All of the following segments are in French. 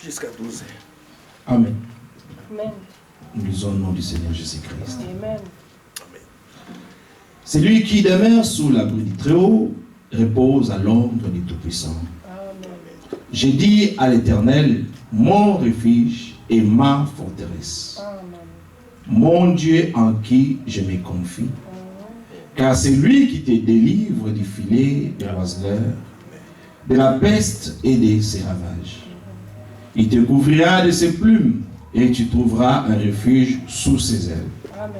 jusqu'à 12 heures. Amen. Amen. Nous lisons le nom du Seigneur Jésus-Christ. Amen. Amen. Celui qui demeure sous l'abri du Très-Haut repose à l'ombre du Tout-Puissant. Amen. J'ai dit à l'Éternel, mon refuge et ma forteresse, Amen. mon Dieu en qui je me confie. Car c'est lui qui te délivre du filet de l'oiseleur, de la peste et de ses ravages. Il te couvrira de ses plumes et tu trouveras un refuge sous ses ailes. Amen.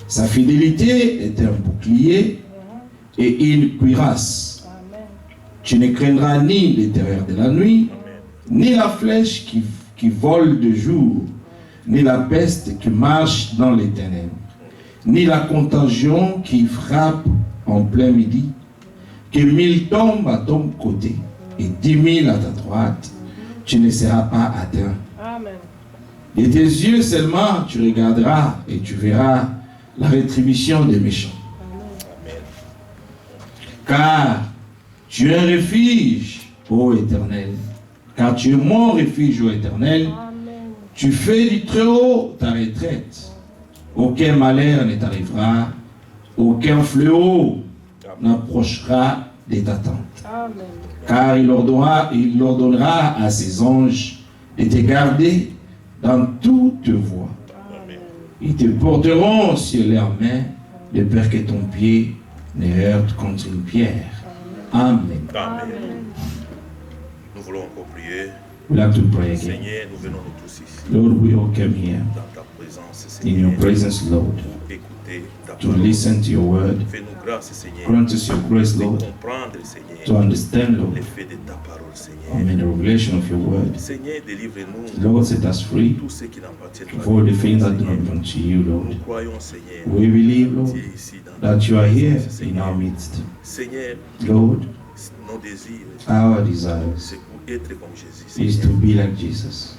Sa fidélité est un bouclier et une cuirasse. Amen. Tu ne craindras ni les terreurs de la nuit, ni la flèche qui vole de jour, ni la peste qui marche dans les ténèbres, ni la contagion qui frappe en plein midi. Que 1000 tombent à ton côté et 10 000 à ta droite, tu ne seras pas atteint. Amen. De tes yeux seulement tu regarderas et tu verras la rétribution des méchants. Amen. Car tu es un refuge, ô Éternel. Car tu es mon refuge, ô Éternel. Amen. Tu fais du Très-Haut ta retraite. Aucun malheur ne t'arrivera. Aucun fléau n'approchera de ta tente. Amen. Car il ordonnera à ses anges de te garder dans toutes voies. Amen. Ils te porteront sur leurs mains de peur que ton pied ne heurte contre une pierre. Amen. Amen. Nous voulons encore prier. We like to pray again. Seigneur, nous venons nous tous ici. Lord, we all came here Dans ta présence, in your Seigneur. presence, Lord, Pour écouter ta to parole. listen to your word. Fais-nous grâce, Seigneur. Grant us your grace, De Lord, comprendre, to Seigneur, understand, Lord, l'effet de ta parole, Seigneur. amen, the revelation of your word. Seigneur, délivre-nous Lord, set us free tout ce qui n'appartient of pas all à the nous, things that do Seigneur. not belong to you, Lord. Nous croyons, Seigneur, We believe, Lord, tu es ici dans that you are here présence, in Seigneur. our midst. Seigneur, Lord, nos désirs, our desires c'est pour être comme Jésus, is to Seigneur. be like Jesus.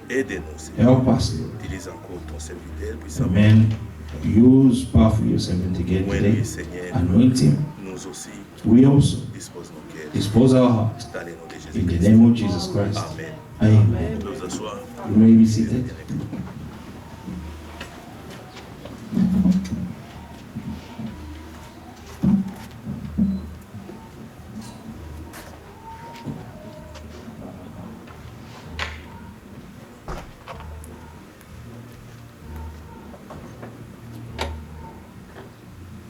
Aide-nous, Seigneur. Help us, Lord. Utilise encore ton serviteur puissamment. Amen. Use powerfully your servant again Loin today. lui, Seigneur, Anoint him. nous aussi, We also dispose nos cœurs. dispose our hearts Dans le nom de in the Jésus-Christ. name of Jesus Christ. Amen. Amen. Nous asseoir. You may be seated.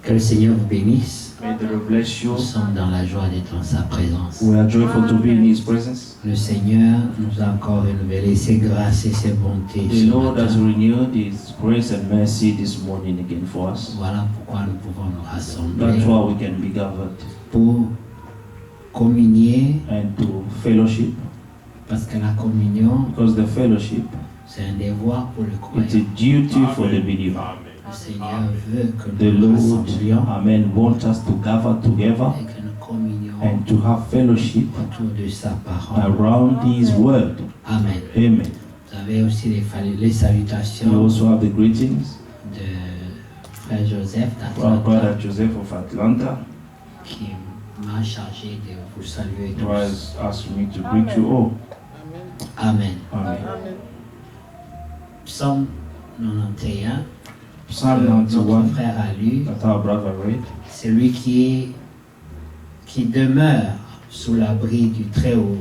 Que le Seigneur vous bénisse. May the Lord bless you. Nous sommes dans la joie d'être en sa présence. We are joyful to be in His presence. Le Seigneur nous a encore renouvelé ses grâces et ses bontés. The ce Lord has matin. renewed His grace and mercy this morning again for us. Voilà pourquoi nous pouvons nous That's rassembler why we can be gathered pour communier, and to fellowship, parce que la communion, because the fellowship c'est un devoir pour le is a croyant. duty for the believer. Le Seigneur veut que The nous nous Lord, rassemblions Amen, wants us to gather together et que nous communions and to have fellowship autour de sa parole. around His word. Amen. Amen. Vous avez aussi les We salutations also have the greetings de Frère Joseph from our brother d'Atlanta Joseph of Atlanta, qui m'a chargé de vous saluer who tous. has asked me to greet you all. Amen. Amen. Psaume 91, Psalm notre 91 frère a lu, that our brother read. celui qui demeure sous l'abri du Très-Haut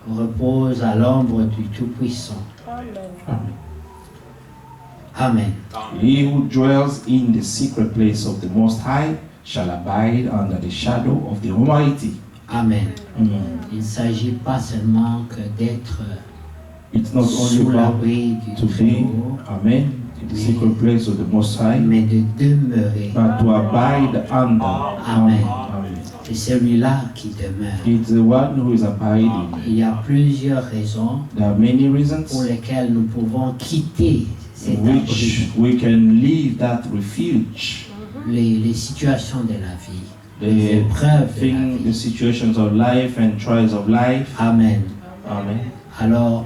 repose à l'ombre du Tout-Puissant. Amen. Amen. He who dwells in the secret place of the Most High shall abide under the shadow of the Almighty. Amen. Mm. Il ne s'agit pas seulement que d'être It's not only sous about l'abri du to be, Très-Haut, amen, in the secret place of the Most High, mais de demeurer. but to abide under. Amen. Amen. C'est celui-là qui demeure. It's the one who is abiding. Il y a plusieurs raisons There are many pour reasons lesquelles nous pouvons quitter cet which abri, we can leave that refuge. les situations de la vie, les The épreuves de la thing, the vie. situations of life and trials of life. Amen. Amen. Alors,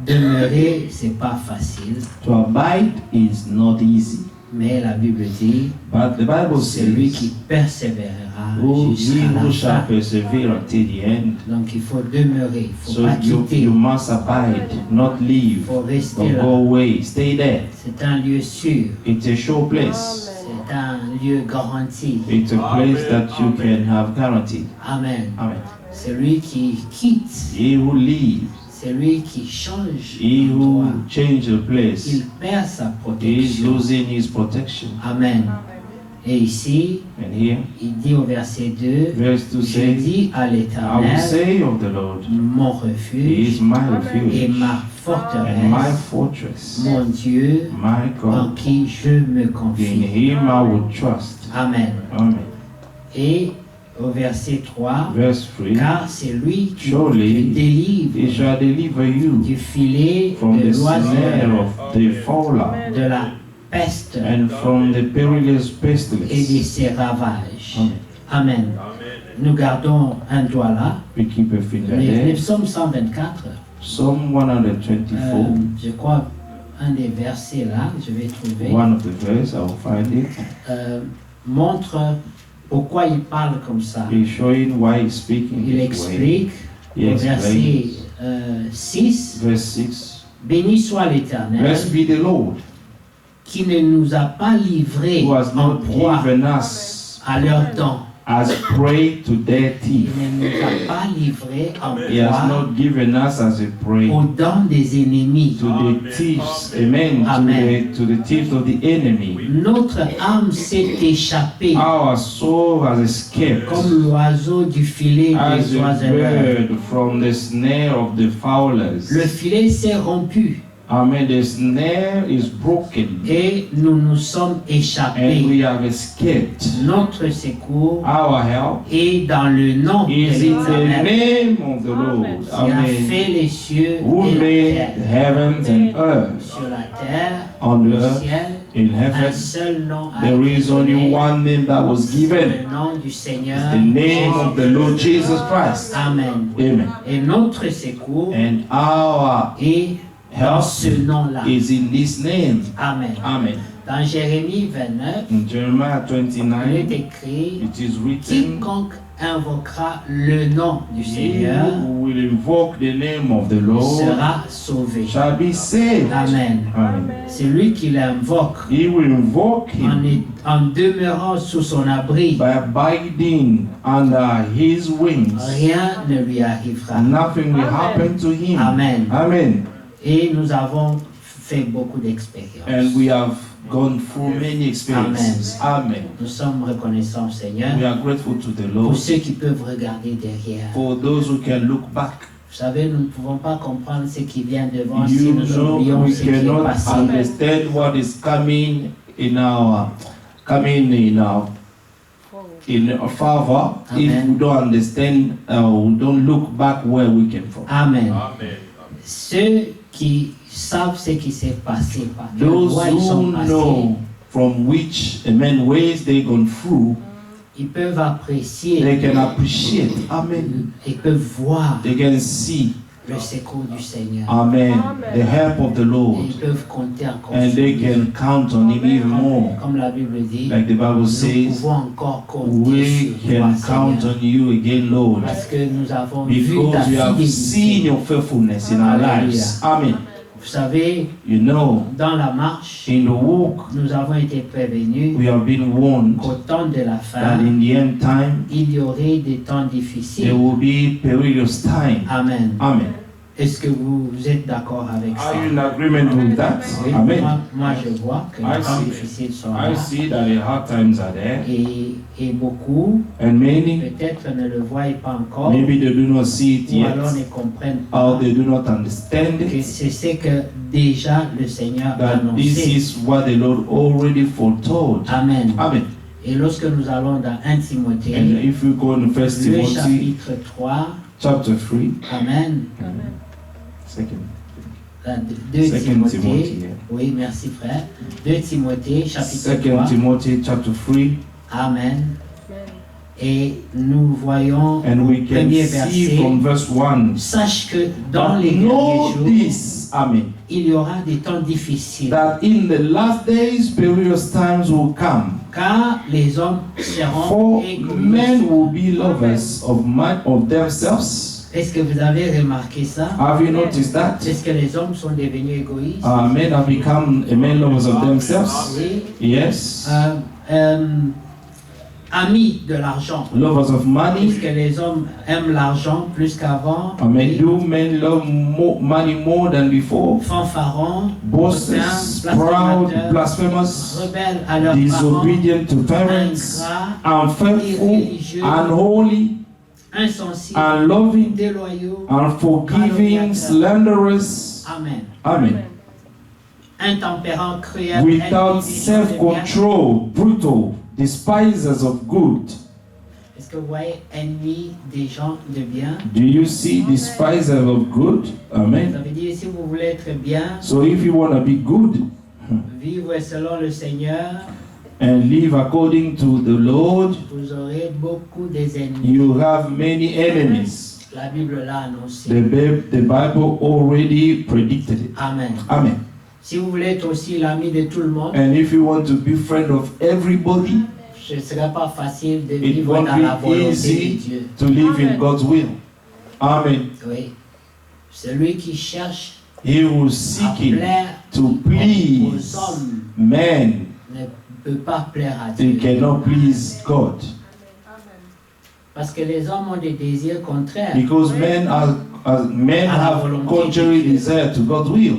demeurer, c'est pas facile, To abide is not easy, Mais la Bible dit, But the Bible celui says, qui persévérera he jusqu'à who la shall fin. persevere until the end. Donc il faut demeurer, il ne faut So pas you quitter. must abide, not Il leave, faut rester don't là. go away, stay there. C'est un lieu sûr. It's a sure place. C'est un lieu garanti. It's a place that you can have guarantee. Amen. Amen. Celui qui quitte, He who leaves, celui qui change he who d'endroit, change the place, il perd sa he is protection. losing his protection. Amen. Et ici, And here, il dit au verset 2, verse 2 je says, dis à I will l'Éternel, say of the Lord, mon He refuge is my et refuge ma and my forteresse, fortress, mon Dieu my en God. qui je me In confie. Him I will trust. Amen. Amen. Et au verset 3, Verse 3, car c'est lui qui Surely te délivre He shall deliver you du filet from de the snare l'oiseau, of the fowler de la peste and from the perilous et de pestilence. ses ravages. Amen. Amen. Nous gardons un doigt là. We keep a finger Les there. psaumes 124, Psalm 124, je crois un des versets là, je vais trouver, one of the verse, I will find it. montre pourquoi il parle comme ça. He's showing why he's speaking Il this way. explique He au verset explains, 6, verse 6, béni soit l'Éternel Blessed be the Lord, qui ne nous a pas livrés who has en not proie given us à leurs dents. as prey to their Il teeth. ne nous a pas livrés en He has proie not given us as a prey aux dents des ennemis. to the thieves, amen, Amen. to the thieves of the enemy. Notre âme s'est échappée Our soul has escaped comme l'oiseau du filet as des a oiseleurs. bird from the snare of the fowlers. Le filet s'est rompu Amen. The snare is broken et nous nous sommes and échappés. we have escaped. Notre secours Our help est dans le nom de is in the l'Éternel name of the Lord. qui a Amen. fait les cieux Who et la made terre. heavens and earth. Sur la terre, On au earth, ciel, in un heaven, seul nom a there été is only donné, one name that was given. le nom du Seigneur. The name of the Lord Jesus Christ. Amen. Amen. Et notre secours And our est dans help ce nom-là. is in this name. Amen. Amen. Dans Jérémie 29, In Jeremiah il est 29, écrit, it is written, quiconque invoquera le nom du He Seigneur who will invoke the name of the Lord sera sauvé. shall be saved. Amen. Amen. C'est lui qui l'invoque He will invoke en, him en demeurant sous son abri. by abiding under his wings. Rien ne lui arrivera. Nothing will happen to him. Amen. Amen. Et nous avons fait beaucoup And d'expériences. we have gone through many experiences. Amen. Nous sommes reconnaissants au Seigneur We are grateful to the pour Lord ceux qui peuvent regarder derrière. for those who can look back. Vous savez, nous ne pouvons pas comprendre ce qui vient devant si You nous know, oublions we ce qui est cannot passé. understand what is coming in our favor if Amen. we don't understand we don't look back where we came from. Amen. Amen. Ceux qui savent ce qui s'est passé, par quelle Those voie ils sont who passés, know from which ways they gone through, ils peuvent apprécier, they can appreciate. Amen. ils peuvent voir They can see. le secours du Seigneur. Amen. The help of the Et Lord. ils peuvent compter encore And sur they lui. can count on Him even more. Comme la Bible dit, Like the Bible nous says, pouvons encore compter we sur toi, can count Seigneur. on you again, Lord. Parce que nous avons vu ta Because we have seen fidélité. your faithfulness in our lives. Amen. Vous savez, You know, dans la marche, in the walk, nous avons été prévenus we have been warned qu'au temps de la that fin, in the end time, il y aurait des temps there difficiles. will be perilous time. Amen. Amen. Est-ce que vous êtes d'accord avec ça? Are you in agreement with that? Oui, Amen. moi, je vois que I les temps see. difficiles sont I là. see that the hard times are there, Et beaucoup, and many peut-être, ne le voient pas encore, maybe they do not see it ou alors yet, ne comprennent or pas they do not understand que it. c'est ce que déjà le Seigneur a That this annoncé. is what the Lord already foretold. Amen. Amen. Et lorsque nous allons dans 1 And Timothée, if we go in 1 le Timothy chapitre 3, chapter 3, Amen. second, 2 Second Timothée, Timothy, yeah. oui, merci frère. 2 Timothée, chapitre 3, 2 Timothy chapter 3, Amen. Et nous voyons and we au can premier see verset, from verse 1. sache que dans But les know derniers jours, this, Amen. il y aura des temps difficiles. That in the last days, perilous times will come. Car les hommes seront For men will égoïstes. be lovers of themselves. Est-ce que vous avez remarqué ça? Have you noticed that? Est-ce que les hommes sont devenus égoïstes? Men have become men lovers of themselves. Oui. Yes. Amis de l'argent. Lovers of money. Est-ce que les hommes aiment l'argent plus qu'avant? Amen. Oui. Do men love money more than before? Fanfarons, Boasters, hautains, proud, blasphémateurs, blasphemous, rebelles à leurs parents, disobedient to parents, ingrats, unfaithful, unholy, insensibles, unloving, déloyaux, unforgiving, slanderous. Amen. Amen. Intempérants, cruels, Without ennemis des gens de bien. self-control, brutal, despisers of good. Est-ce que vous voyez ennemis des gens de bien? Do you see despisers of good? Ça Amen. veut dire si vous voulez être bien, So if you want to be good vivre selon le Seigneur, and live according to the Lord, vous aurez beaucoup des ennemis. you have many enemies. La Bible l'a annoncé. The Bible already predicted it. Amen. Amen. Si vous voulez être aussi l'ami de tout le monde, And if you want to be friend of everybody, ce ne sera pas facile de it vivre won't dans la be volonté de easy Dieu. to live in God's will. Amen. Oui. Celui qui cherche He will à seek plaire to aux please hommes men. ne peut pas plaire à They Dieu. cannot please God. Parce que les hommes ont des désirs contraires. Because men have contrary desire to God's will.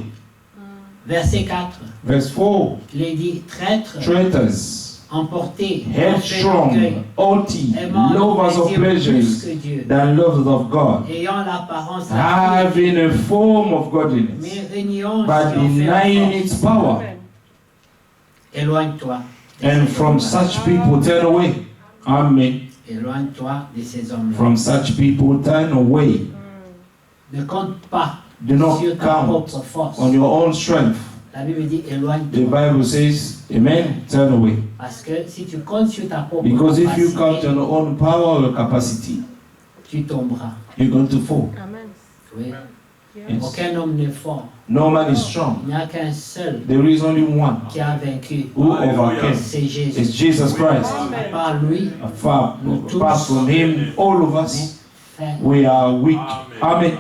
Verset 4. Verse 4. Il est dit traîtres, Traitors, emportés, headstrong, haughty, lovers of plus pleasures que Dieu, than lovers of God, ayant l'apparence de la having a form of godliness, mais régnant but sur denying its power. Éloigne-toi. de And ces from hommes-là. such people turn away. Amen. Éloigne-toi de ces hommes-là. From such people turn away. Ne compte pas Do not sur ta count propre force. on your own strength. La Bible dit The éloigne-toi. Bible says, Amen, turn away. Parce que si tu comptes sur ta propre Because if you count capacité, on your own power or capacity, tu tomberas. you're going to fall. Oui. Yes. Aucun homme n'est fort. No man is strong. Il n'y a qu'un seul There is only one qui a vaincu. who overcame. C'est Jésus. It's Jesus Christ. Par lui, Far apart from him, all of us, frère, we are weak. Amen.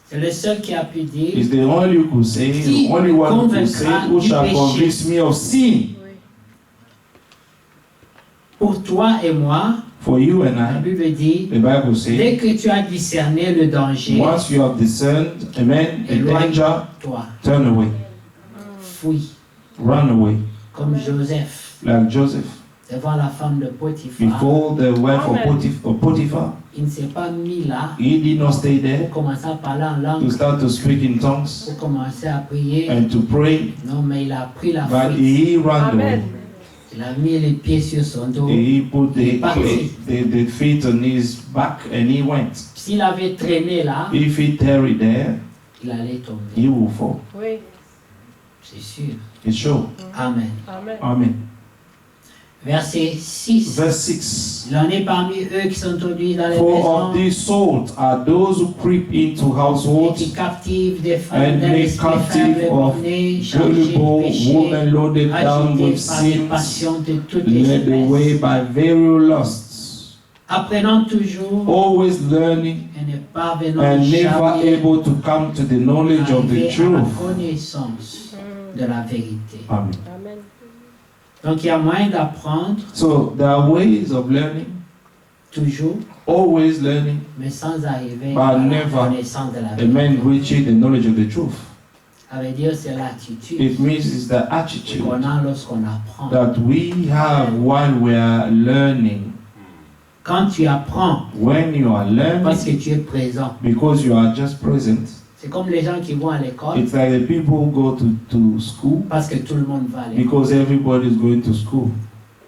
c'est le seul qui a pu dire Is the only who could say, the only one who could say, who shall convince me of sin. pour toi et moi, For you and la I, Bible dit, the Bible says, dès que tu as discerné le danger, once you have discerned, amen, the danger, toi, turn away, fuis, run away, comme Joseph, like Joseph. devant la femme de Potiphar. Before the wife of Potiphar, Il ne s'est pas mis là he did not stay pour there commencer à parler en to langue, start to speak in tongues pour commencer à prier. and to pray, Non, mais il a pris la but fuite. he ran away. Il a mis les pieds sur son dos. He put Parti. the feet on his back and he went. S'il avait traîné là, If he tarried there, il allait tomber. he will fall. Oui. C'est sûr. It's sure. Amen. Amen. Amen. Verset 6. Verse 6. Il en est parmi eux qui sont introduits dans les For of maisons, this sort are those who creep into et qui households captivent des femmes and d'un make esprit captive faible, of borné, chargé de gullible péché, women loaded down with agités par les sins, passions de toutes les led away espèces, by various lusts, apprenant toujours always learning et ne parvenant and never jamais able to come to the knowledge of the arriver à la truth. connaissance de la vérité. Amen. Amen. Donc il y a moyen d'apprendre So there are ways of learning, toujours, always learning, mais sans arriver But à la never connaissance de la and men vérité. reaching the knowledge of the truth. Ça veut dire c'est l'attitude It means it's the attitude qu'on a lorsqu'on apprend. that we have while we are learning. Quand tu apprends, When you are parce learning, que tu es présent. because you are just present, C'est comme les gens qui vont à l'école it's like the people who go to school parce que tout le monde va à l'école. because everybody is going to school.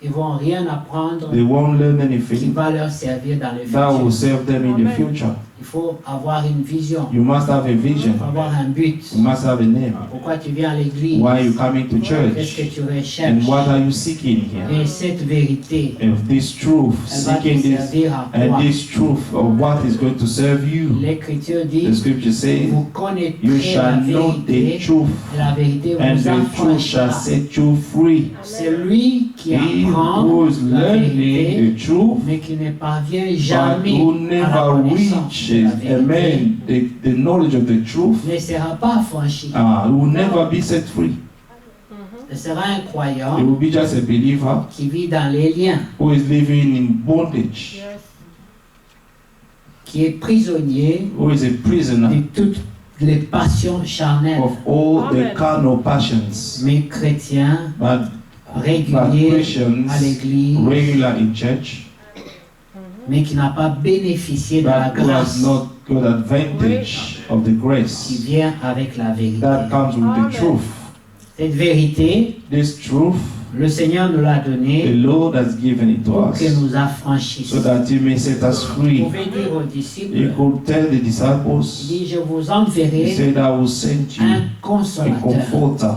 Ils vont rien apprendre They won't learn qui anything va leur servir dans le that will futur. serve them in the future. Il faut avoir une vision. You must have a Il vision. faut avoir un but. You must have a name. Pourquoi tu viens à l'église? Why are you coming to Qu'est-ce que church? tu And recherches? what are you seeking here? Et cette vérité, If this truth, elle va te seeking this, servir à and quoi? this truth of what is going to serve you. L'Écriture The dit, scripture says, vous you connaîtrez la shall know the vérité, truth, et la vérité and vous the truth shall affranchira. set you free. C'est lui qui He apprend who is la learning vérité, the truth, mais qui ne parvient but jamais who à la never connaissance de la reaches, vérité, amen, the knowledge of the truth, ne sera pas affranchi. will never be set free. Ce sera un He croyant will be just a believer qui vit dans les liens, who is living in bondage, qui est prisonnier who is a de prisoner toutes les passions charnelles. of all the carnal passions. Mais chrétiens But réguliers Christians, à l'église, regular in church, mais qui n'a pas bénéficié de la but who grâce has not got advantage of the qui grace vient avec la vérité. that comes with the truth. Cette vérité, This truth, le Seigneur nous l'a the donnée Lord has given it to pour que us nous affranchisse. so that He may set us Vous free. pouvez dire aux He disciples, could tell the il disciples, dit, je vous He enverrai said, I will send you un a consolateur. comforter,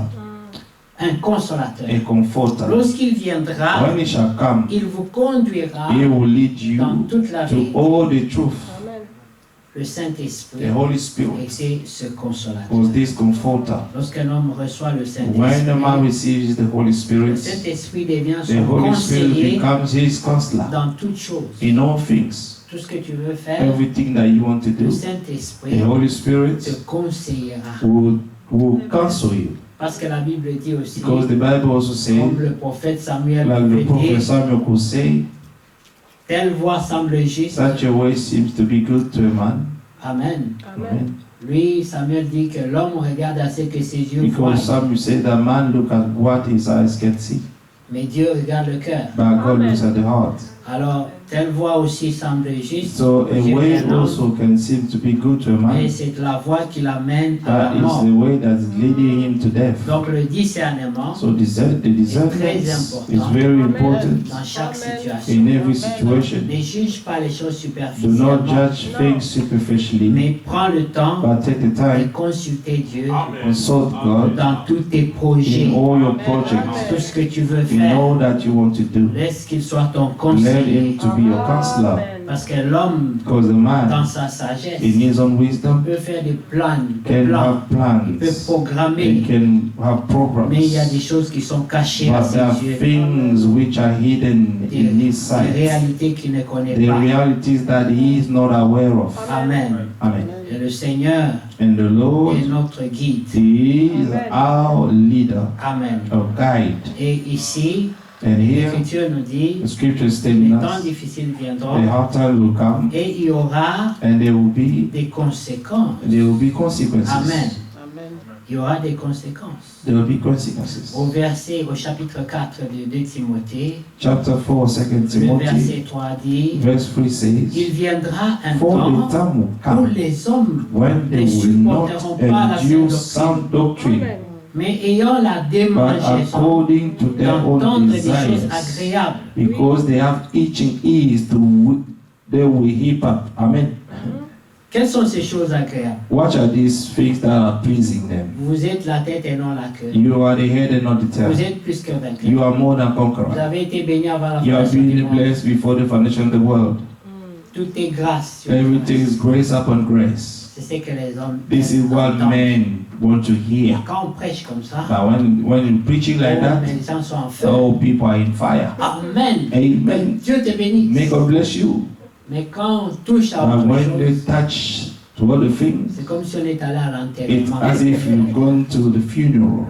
Un consolateur. a comforter. Lorsqu'il viendra, When He shall come, il vous conduira He will lead dans you toute la to vérité. all the truth, Le Saint-Esprit the Holy et Spirit, c'est ce consolateur. was this comforter. Lorsqu'un homme reçoit le When a man Saint-Esprit, receives the Holy le Spirit, Saint-Esprit devient the son Holy Spirit conseiller becomes His counselor dans toutes choses. in all things. Tout ce que tu veux faire, Everything that you want to le do, Saint-Esprit the Holy te Spirit conseillera. will counsel you. Parce que la Bible dit aussi, Because the Bible also says, comme le prophète Samuel like the pouvait prophet dire, Samuel could say, telle voie semble juste. such a way seems to be good to a man. Amen. Amen. Lui, Samuel dit que l'homme regarde à ce que ses yeux voient, Because Samuel said that man look at what his eyes can see, mais Dieu regarde le cœur. but God looks at the heart. Alors, telle voie aussi semble juste. So a Dieu way est un homme, also can seem to be good to a et man. c'est la voie qui l'amène à That la is mort. the way that is leading him to death. Donc le discernement So the discernment is very important dans chaque situation. in every situation. Ne juge pas les choses Do not superficiellement, judge things superficially, mais prends le temps but take the de time, consulter Dieu consult God dans tous tes projets, in all your projects, tout ce que tu veux in faire. all that you want to do. Laisse qu'il soit ton Let conseiller, him to be your counselor, parce que l'homme, because the dans man, sa sagesse, in his own wisdom, peut faire des plans, can have il peut plans, programmer, he can have programs, mais il y a des choses qui sont cachées à but there are ses yeux, things which are hidden in his des sight, réalités qu'il ne connaît the pas. realities that he is not aware of. Amen. Amen. Et le Seigneur And the Lord est notre guide. is our leader, Amen. our guide. Et ici, And here, l'Écriture nous dit, the scripture is les telling temps us difficiles the viendront hard time will come, et il y aura and there will be consequences. Amen. Il y aura des conséquences. There will be consequences. Au chapitre 4 de 2 Timothée, Chapter 4, 2 le Timothy, verset 3 dit, verse 3 says, il viendra un For temps the time will où come les hommes when they ne will not supporteront pas la endure saine sound doctrine, mais ayant la but démangeaison according to their own d'entendre des choses desires, agréables. because they have itching ears they will heap up. Amen. Quelles sont ces choses agréables? What are these things that are pleasing them? Vous êtes la tête et non la queue. You are the head and not the Vous tail. êtes plus que vainqueur. You are more than Vous conqueror. avez été béni avant la You have fondation du been monde. blessed before the foundation of the world. Tout est grâce. sur Everything grâce. is grace upon grace. C'est ce que les hommes This is what entendent. men want to hear. Quand on prêche comme ça, But when you're preaching like that, les gens sont en feu. oh, people are in fire. Amen. Amen. Dieu te bénisse. May God bless you. Mais quand on touche à But autre when they chose, touch to other things, c'est comme si on est allé à it's l'enterrement. as if you've gone to the funeral.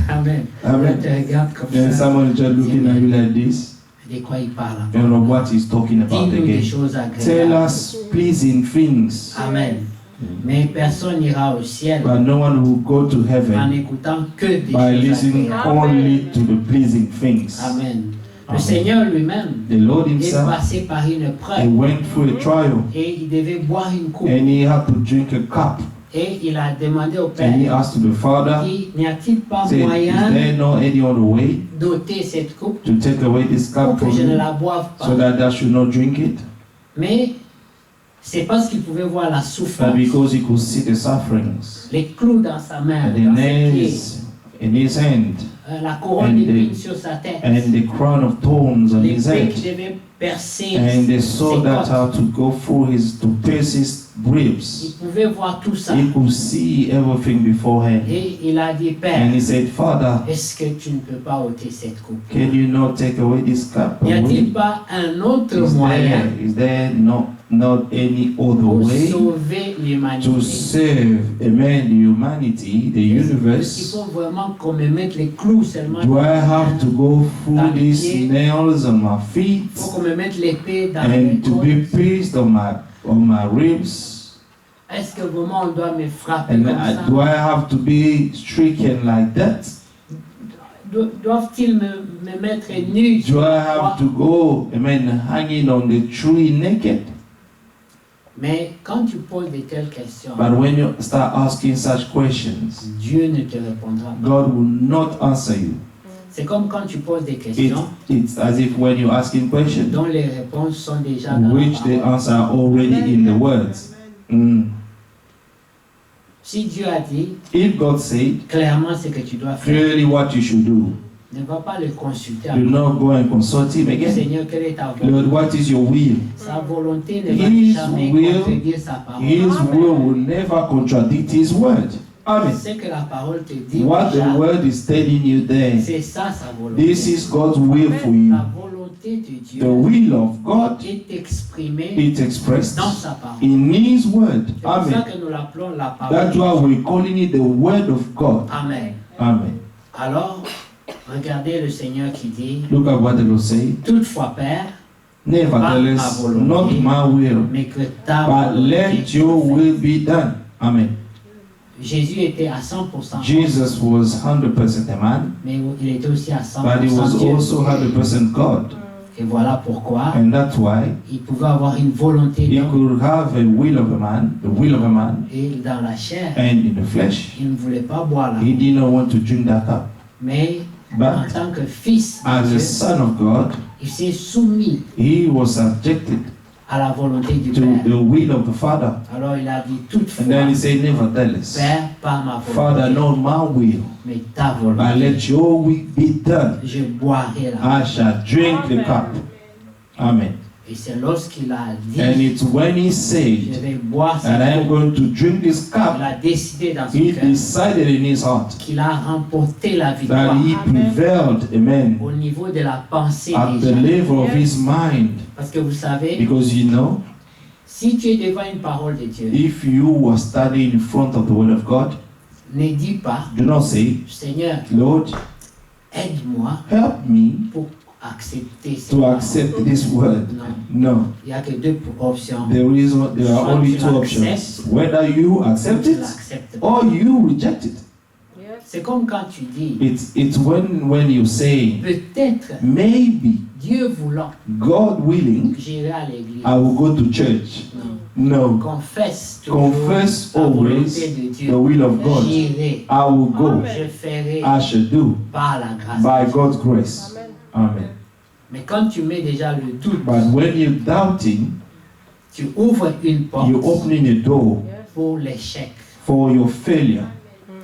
Amen. Amen. On te regarde comme Then ça. someone is just looking at you like this. De quoi il parle? You don't know what he's talking about Dis-nous des again. choses Tell agréables. us pleasing things. Amen. Mais personne n'ira au ciel But no one will go to en heaven écoutant que des by choses listening agréables. only to the pleasing things. Amen. Le Amen. Seigneur lui-même The Lord est himself, passé par une he épreuve went through a trial et il devait boire une coupe. and he had to drink a cup. Et il a demandé au And he Père, asked the Father, n'y a-t-il pas said, is moyen there no any other way d'ôter cette coupe to take away this pour cup que from je ne me la boive pas? so that I should not drink it? Mais C'est parce qu'il pouvait voir la but souffrance, because he could see the sufferings, les clous dans sa main, and the dans ses pieds, nails in his hand, la couronne d'épines sur sa tête, and the crown of thorns on his l'épée head, qui devait percer and the ses sword that côtes. had to go through to pierce his Il ribs. pouvait voir tout ça. He could see everything beforehand. Et il a dit, Père, And he said, Father, est-ce que tu ne peux pas ôter cette coupe? can you not take away this cup N'y away? a-t-il pas un autre moyen Is there not any other pour way sauver to l'humanité? save, amen, the humanity, the Il universe? faut vraiment qu'on me mette les clous seulement. Do I have to go Dans through les these pieds. nails on my Il feet faut qu'on me mette l'épée dans les and to be côtes. pierced on my ribs? Est-ce que vraiment on doit me frapper And comme ça? do I have to be stricken like that? Doivent-ils me mettre nu? Do I have to go, amen, hanging on the tree naked? Mais quand tu poses de telles questions, But when you start asking such questions, Dieu ne te répondra pas. God will not answer you. C'est comme quand tu poses des questions It's as if when you're asking questions, dont les réponses sont déjà dans la which the parole. answer are already in the words. Si Dieu a dit If God said clairement ce que tu dois faire, clearly what you should do, ne va pas le consulter. do not go and consult Him again. Seigneur, quelle est ta volonté? Lord, what is your will? Sa volonté ne va His jamais will- contredire sa parole. His will will never contradict His word. Amen. Ce que la parole te dit What déjà, the word is telling you there, c'est ça sa volonté. this is God's will for you. La volonté de The Dieu will of God, est exprimée it's expressed dans sa parole. in His word. C'est pour ça Amen. que nous l'appelons la That's why parole. we're calling it the word of God. Amen. Amen. Alors, regardez le Seigneur qui dit, Look at what the Lord say. toutefois Père, Nevertheless, not my will, mais que ta but let volonté your soit will faite. be done. Amen. Jésus était à 100%, Jesus was 100% a man, mais il était aussi à but he was 100% Dieu. also 100% God. Et voilà pourquoi And that's why il pouvait avoir une volonté he d'homme could have a will of a man, the will of a man, et dans la chair, and in the flesh, il ne voulait pas boire la he coupe. did not want to drink that cup. Mais en But tant que fils de as a Dieu, son of God, il s'est soumis he was subjected à la volonté du to Père. the will of the Father. Alors il a dit And toutefois, then he said, nevertheless, Père, pas ma Father, volonté, not my will, mais ta but volonté. let your will be done. Je boirai la I shall drink the cup. Amen. Et c'est lorsqu'il a dit, And it's when he je said, vais boire and I cette am coupe, going to drink this il cup, a décidé dans son he cœur decided in his heart qu'il a remporté la victoire that he prevailed, amen, au niveau de la pensée at the déjà. level of his mind. Parce que vous savez, Because you know, si tu es devant une parole de Dieu, if you were standing in front of the word of God, ne dis pas, do not say, Seigneur, Lord, aide-moi help me pour accepter cette to parole. accept this word. Non, No. il n'y a que deux options. There are Soit only tu two options. l'acceptes, Whether you accept Tu it l'acceptes pas. or you reject it. C'est comme quand tu dis, It's when you say, peut-être maybe, Dieu voulant, God willing, j'irai à l'église. I will go to church. Non. No. Confesse toujours Confess la volonté always de the Dieu. will of God. J'irai, I will go. je ferai I shall do par la grâce. by de Dieu. God's grace. Amen. Mais quand tu mets déjà le doute, But when you're doubting, tu ouvres une porte you're opening a door pour l'échec. for your failure.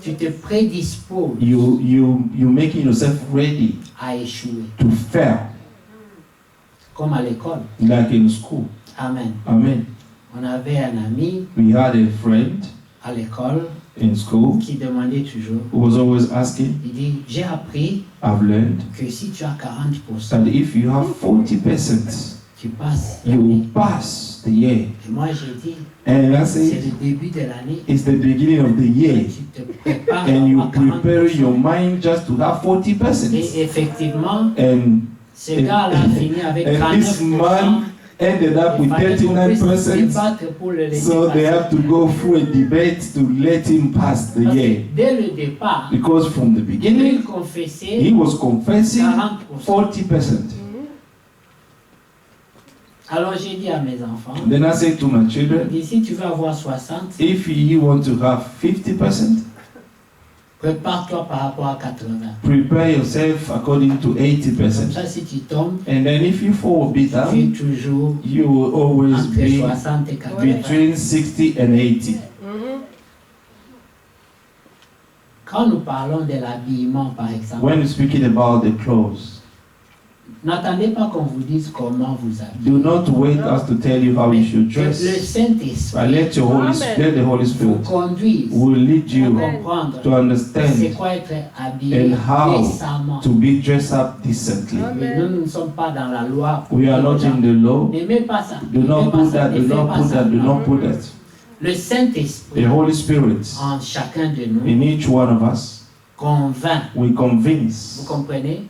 Tu te prédisposes You're making yourself ready à échouer, to fail, comme à l'école. like in school. Amen. Amen. On avait un ami We had a friend à l'école in school qui demandait toujours, who was always asking, il dit, j'ai appris I've learned que si tu as 40%, that if you have 40%, tu passes you l'année. will pass the year. Et moi j'ai dit, And I c'est said, le début de l'année. it's the beginning of the year. Tu te prépares And you à avoir prepare your 40%. mind just to have 40%. Et effectivement, And ce gars-là a fini avec And this 39%. man ended up with Il fallait qu'on puisse 39%. débattre pour le laisser So they passer. have to go through a debate to let him pass the Parce que year. dès le départ, Because from the il beginning, confessait he was confessing 40%. 40%. Alors j'ai dit à mes enfants, Then I said to my children, si tu veux avoir 60, if you want to have 50%, Prépare-toi par rapport à 80. Prepare yourself according to Comme 80%. ça, si tu tombes, And then if you fall a bit tu es down, toujours you will always entre be 60 et 80. between 60 and 80. Quand nous parlons de l'habillement, par exemple, When you're speaking about the clothes, n'attendez pas qu'on vous dise comment vous habillez. do not wait us to tell you how you should Que le dress. But Saint-Esprit let the Holy vous Spirit conduise will lead pour you comprendre to c'est understand quoi être habillé and how décemment. to be dressed up decently. Mais nous ne sommes pas dans la loi. pour We are dire aux not gens, in the law. n'aimez pas ça. Do n'aimez not pas put ça, that, ne do faites not pas put ça. that, do Non. not put that. Le Saint-Esprit, The Holy Spirit en chacun de nous, in each one of us convainc. will Vous convince. comprenez?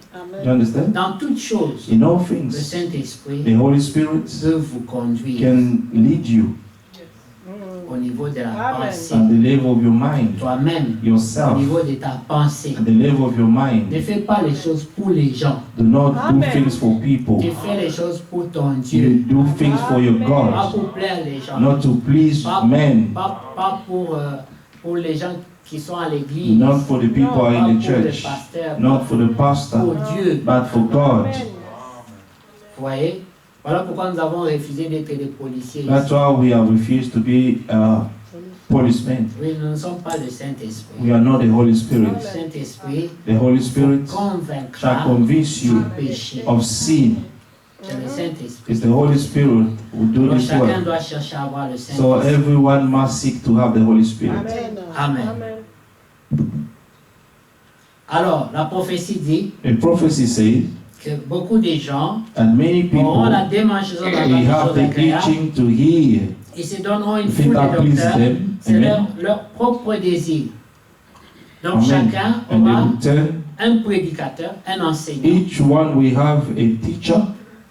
You understand? Dans toutes choses, In all le things, Saint-Esprit the Holy Spirit peut vous conduire can lead you au niveau de la pensée. at the level of your mind, Toi-même, au yourself, niveau de ta pensée. at the level of your Ne mind. fais pas les choses pour les gens. Do not do things for people. Tu fais les choses pour ton You Dieu. do things for your Pas God, pour plaire les gens. not to please Pas, men, pas pour les gens qui sont à l'église. not for the people Pas in the pour le church, pasteur. not for the Pour pastor, Dieu. but for God. Vous voyez? Voilà pourquoi nous avons refusé d'être des policiers. That's why we have refused to be policemen. Oui, nous ne sommes pas le Saint-Esprit. We are not the Holy Le Spirit. Saint-Esprit The Holy Spirit shall convaincra convince du you péché. of sin. C'est le Saint-Esprit. It's the Holy Spirit who do Donc this chacun work. doit chercher à avoir le So Saint-Esprit. everyone must seek to have the Holy Spirit. Amen. Alors, la prophétie dit A prophecy says que beaucoup de gens that many auront people la démangeaison they d'entendre des have choses the agréables. itching to hear Ils se donneront une things foule that de please docteurs. them. C'est Amen. leur propre désir. Donc Amen. chacun And they aura will turn. un prédicateur, un enseignant Each one will have a teacher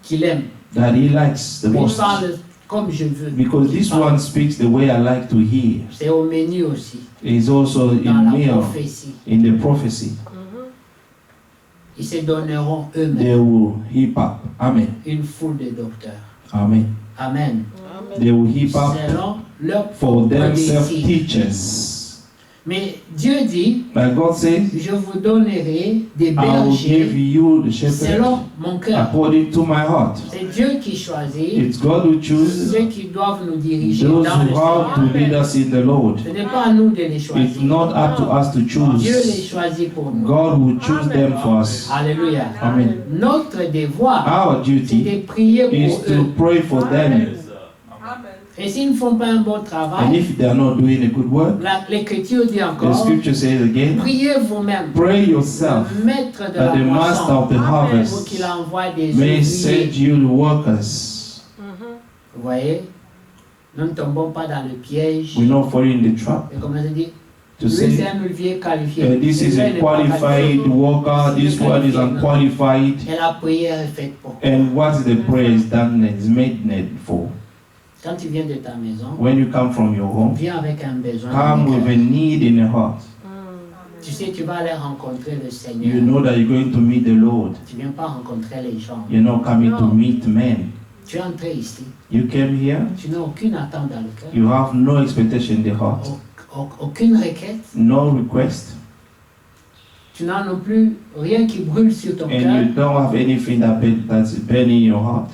qu'il aime. that he likes the Il most. parle comme je veux. Because this one speaks the way I like to hear. C'est au menu aussi, It's also dans in la me, prophétie. in the prophecy. Ils se donneront They eux-mêmes will heap up. Amen. une foule de docteurs. Amen. Amen. They will heap up Selon leur for propre themselves désir. teachers. Mais Dieu dit, But God says, je vous donnerai des I will give bergers you the shepherd selon mon cœur. according to my heart. C'est Dieu qui choisit It's God who chooses ceux qui doivent nous diriger those dans le who have to Seigneur. lead us in the Lord. Ce n'est pas à nous de les It's choisir. not up to us to Dieu les choose. choisit pour nous. God will choose them for us. Alléluia. Amen. Notre devoir, Our c'est duty de prier is pour to eux. pray for them. Et s'ils ne font pas un bon And travail, if they are not doing a good work, l'Écriture dit the encore, scripture says again, priez vous-même. pray yourself Le maître de that la the master moisson, of the pour harvest qu'il envoie des may send ouvriers. you the workers. Vous voyez, nous ne tombons pas dans le piège. We're not falling in the trap Et comme je dis, to lui c'est say, un ouvrier qualifié. this is Celui-là, a il n'est pas qualified qualifié. worker, this one is unqualified. Et la prière est faite pour. And what is the prayer is done and is made for? Quand tu viens de ta maison, When you come from your home, viens avec un besoin. come dans le with cœur. a need in your heart. Tu sais, tu vas aller rencontrer le You Seigneur. know that you're going to meet the Lord. Tu ne viens pas rencontrer les gens. You're not coming to meet men. Tu es entré ici. You came here, Tu n'as aucune attente dans le cœur. you have no expectation in the heart, Aucune requête. no request, Tu n'as non plus rien qui brûle sur ton cœur. and you don't have anything that's burning in your heart.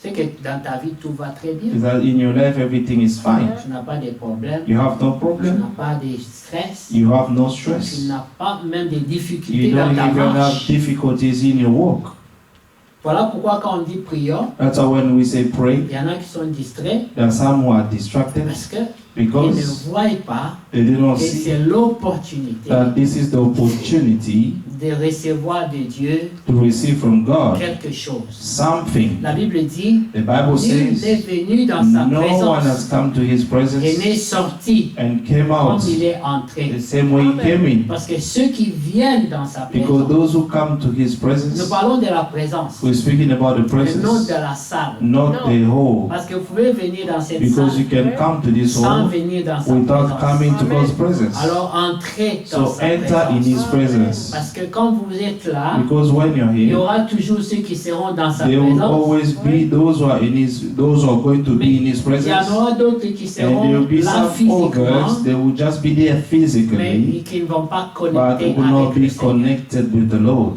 C'est que dans ta vie, tout va très bien. Is that in your life everything is fine. Tu n'as pas de problèmes. You have no Tu problem. n'as pas de stress. You have no Tu stress. n'as pas même de difficultés You dans don't ta even have marche. difficulties in your walk. Voilà pourquoi quand on dit prions, That's why when we say pray, il y en a qui sont distraits there are some who are distracted parce qu'ils because ne voient pas they did not que see c'est l'opportunité that this is the opportunity de recevoir de Dieu to receive from God quelque chose. something. La Bible dit, The Bible nul n'est says venu dans sa no one has présence come to his et presence n'est sorti and came comme out il est entré. the same way he came in. Parce que ceux qui viennent dans sa Because présence, those who come to his nous presence, parlons de la présence, we're speaking about the et non presence, de la salle. not the whole. Parce que vous pouvez venir dans cette Because salle you can come to this sans hall venir dans sa without coming to présence. God's presence. Alors entrez dans So sa enter in présence. His presence. Parce que quand vous êtes là, Because when you're il y here, aura toujours ceux qui seront dans sa there will présence. always be those who are those who are going to be in His Il y en presence. aura d'autres qui And there seront will be là some physiquement, others, they will just be there mais physically, qui ne vont pas but connecter will not avec le be Seigneur. connected with the Lord.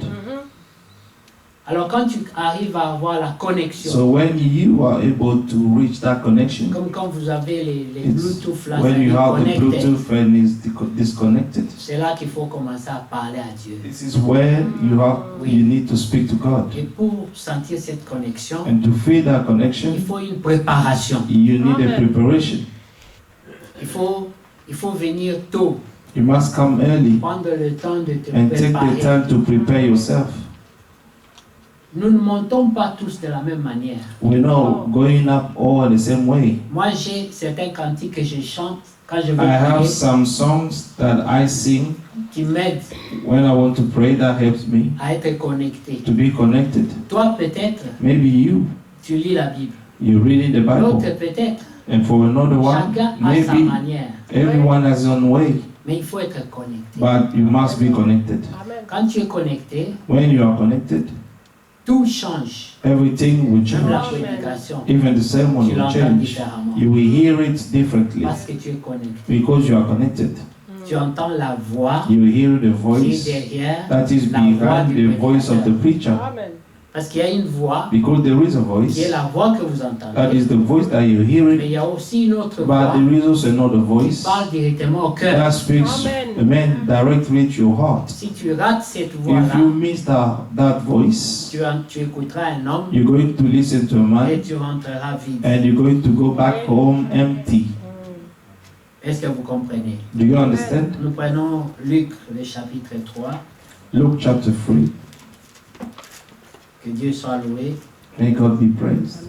Alors quand tu arrives à avoir la connexion, So when you are able to reach that connection, comme quand vous avez les it's Bluetooth là, when you have the connectés, Bluetooth and is disconnected. c'est là qu'il faut commencer à parler à Dieu. This is where you need to speak to God. Et pour sentir cette connexion, And to feel that connection, il faut une préparation. you need a preparation. Il faut venir tôt, You must come early prendre le temps de te and take the préparer. time to prepare yourself. Nous ne montons pas tous de la même manière. We're not going up all the same way. Moi, j'ai certains cantiques que je chante quand je veux I have prier some songs that I sing qui m'aident when I want to pray that helps me à être connecté. to be connected. Toi, peut-être, Maybe tu lis la Bible. you're reading the L'autre, Bible. peut-être, And for another one, chacun a sa maybe manière. everyone has his own way. Mais il faut être connecté. But you must be connected. Quand tu es connecté, When you are connected, tout change. everything will Même la change. prédication, Even the sermon tu will l'entends change. différemment. You will hear it differently Parce que tu es connecté. because you are connected. Tu entends la voix You will hear the qui est voice derrière, that is la voix behind du the voice of the prédicateur. preacher. Parce qu'il y a une voix Because there is a qui est voice, la voix que vous that entendez. is the voice that you're Mais hearing, il y a aussi une autre but voix there is also another qui voice parle directement au cœur. that speaks, amen, directly to your heart. Si tu rates cette If voix-là, you miss that voice, tu écouteras un homme you're going to listen to a et man tu rentreras vide. and you're going to go back home empty. Est-ce que vous comprenez? Do you understand? Nous prenons Luc, le chapitre 3. Luke chapter 3. Que Dieu soit loué. May God be praised.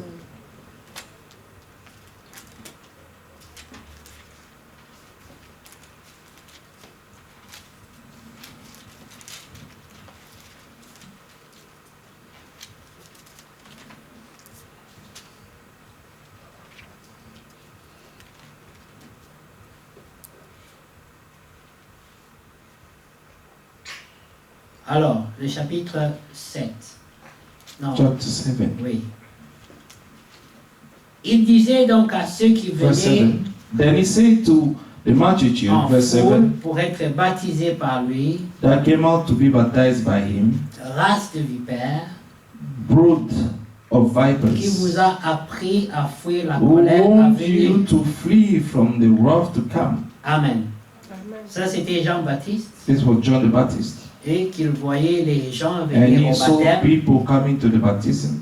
Alors, le chapitre 7. Non, Chapter 7. oui. Il disait donc à ceux qui Verse venaient 7. Then he said to the multitude, en verse 7, foule pour être baptisés par lui, that came out to be baptized by him, race de vipères, brood of qui vous vipers, a appris à fuir la who colère à want venir. you to flee from the wrath to come. Amen. Ça, c'était Jean-Baptiste. This was John the Baptist. Et qu'il voyait les gens And venir he au saw baptême. people coming to the baptism.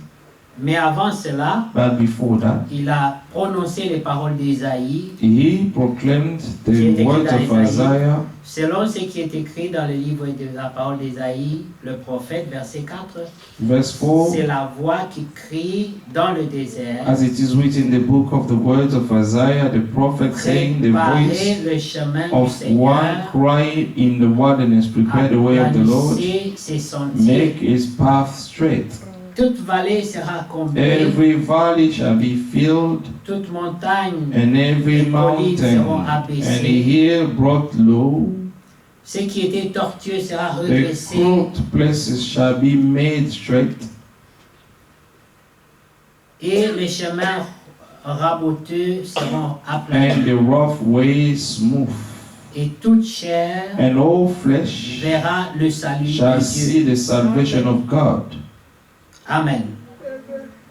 Mais avant cela, But before that, il a prononcé les paroles d'Ésaïe, he proclaimed Qui est the écrit words dans of Isaïe. Isaiah, selon ce qui est écrit dans le livre de la parole d'Ésaïe, le prophète, verset 4. verse 4, C'est la voix qui crie dans le désert. as it is written in the book of the words of Isaiah, the prophet saying, the voice Préparez le chemin du of one Seigneur. crying in the wilderness, prepare the way of the Lord, Aplanissez ses sentiers. make his path straight. Toute vallée sera comblée. Every valley shall be filled, Toute montagne, and every les collines seront mountain and abaissées. a hill brought low. Ce qui était tortueux sera The redressé. crooked places shall be made straight, Et les chemins raboteux seront and aplanis. the rough way smooth. Et toute chair And all flesh verra le salut shall de see Dieu. the salvation of God. Amen.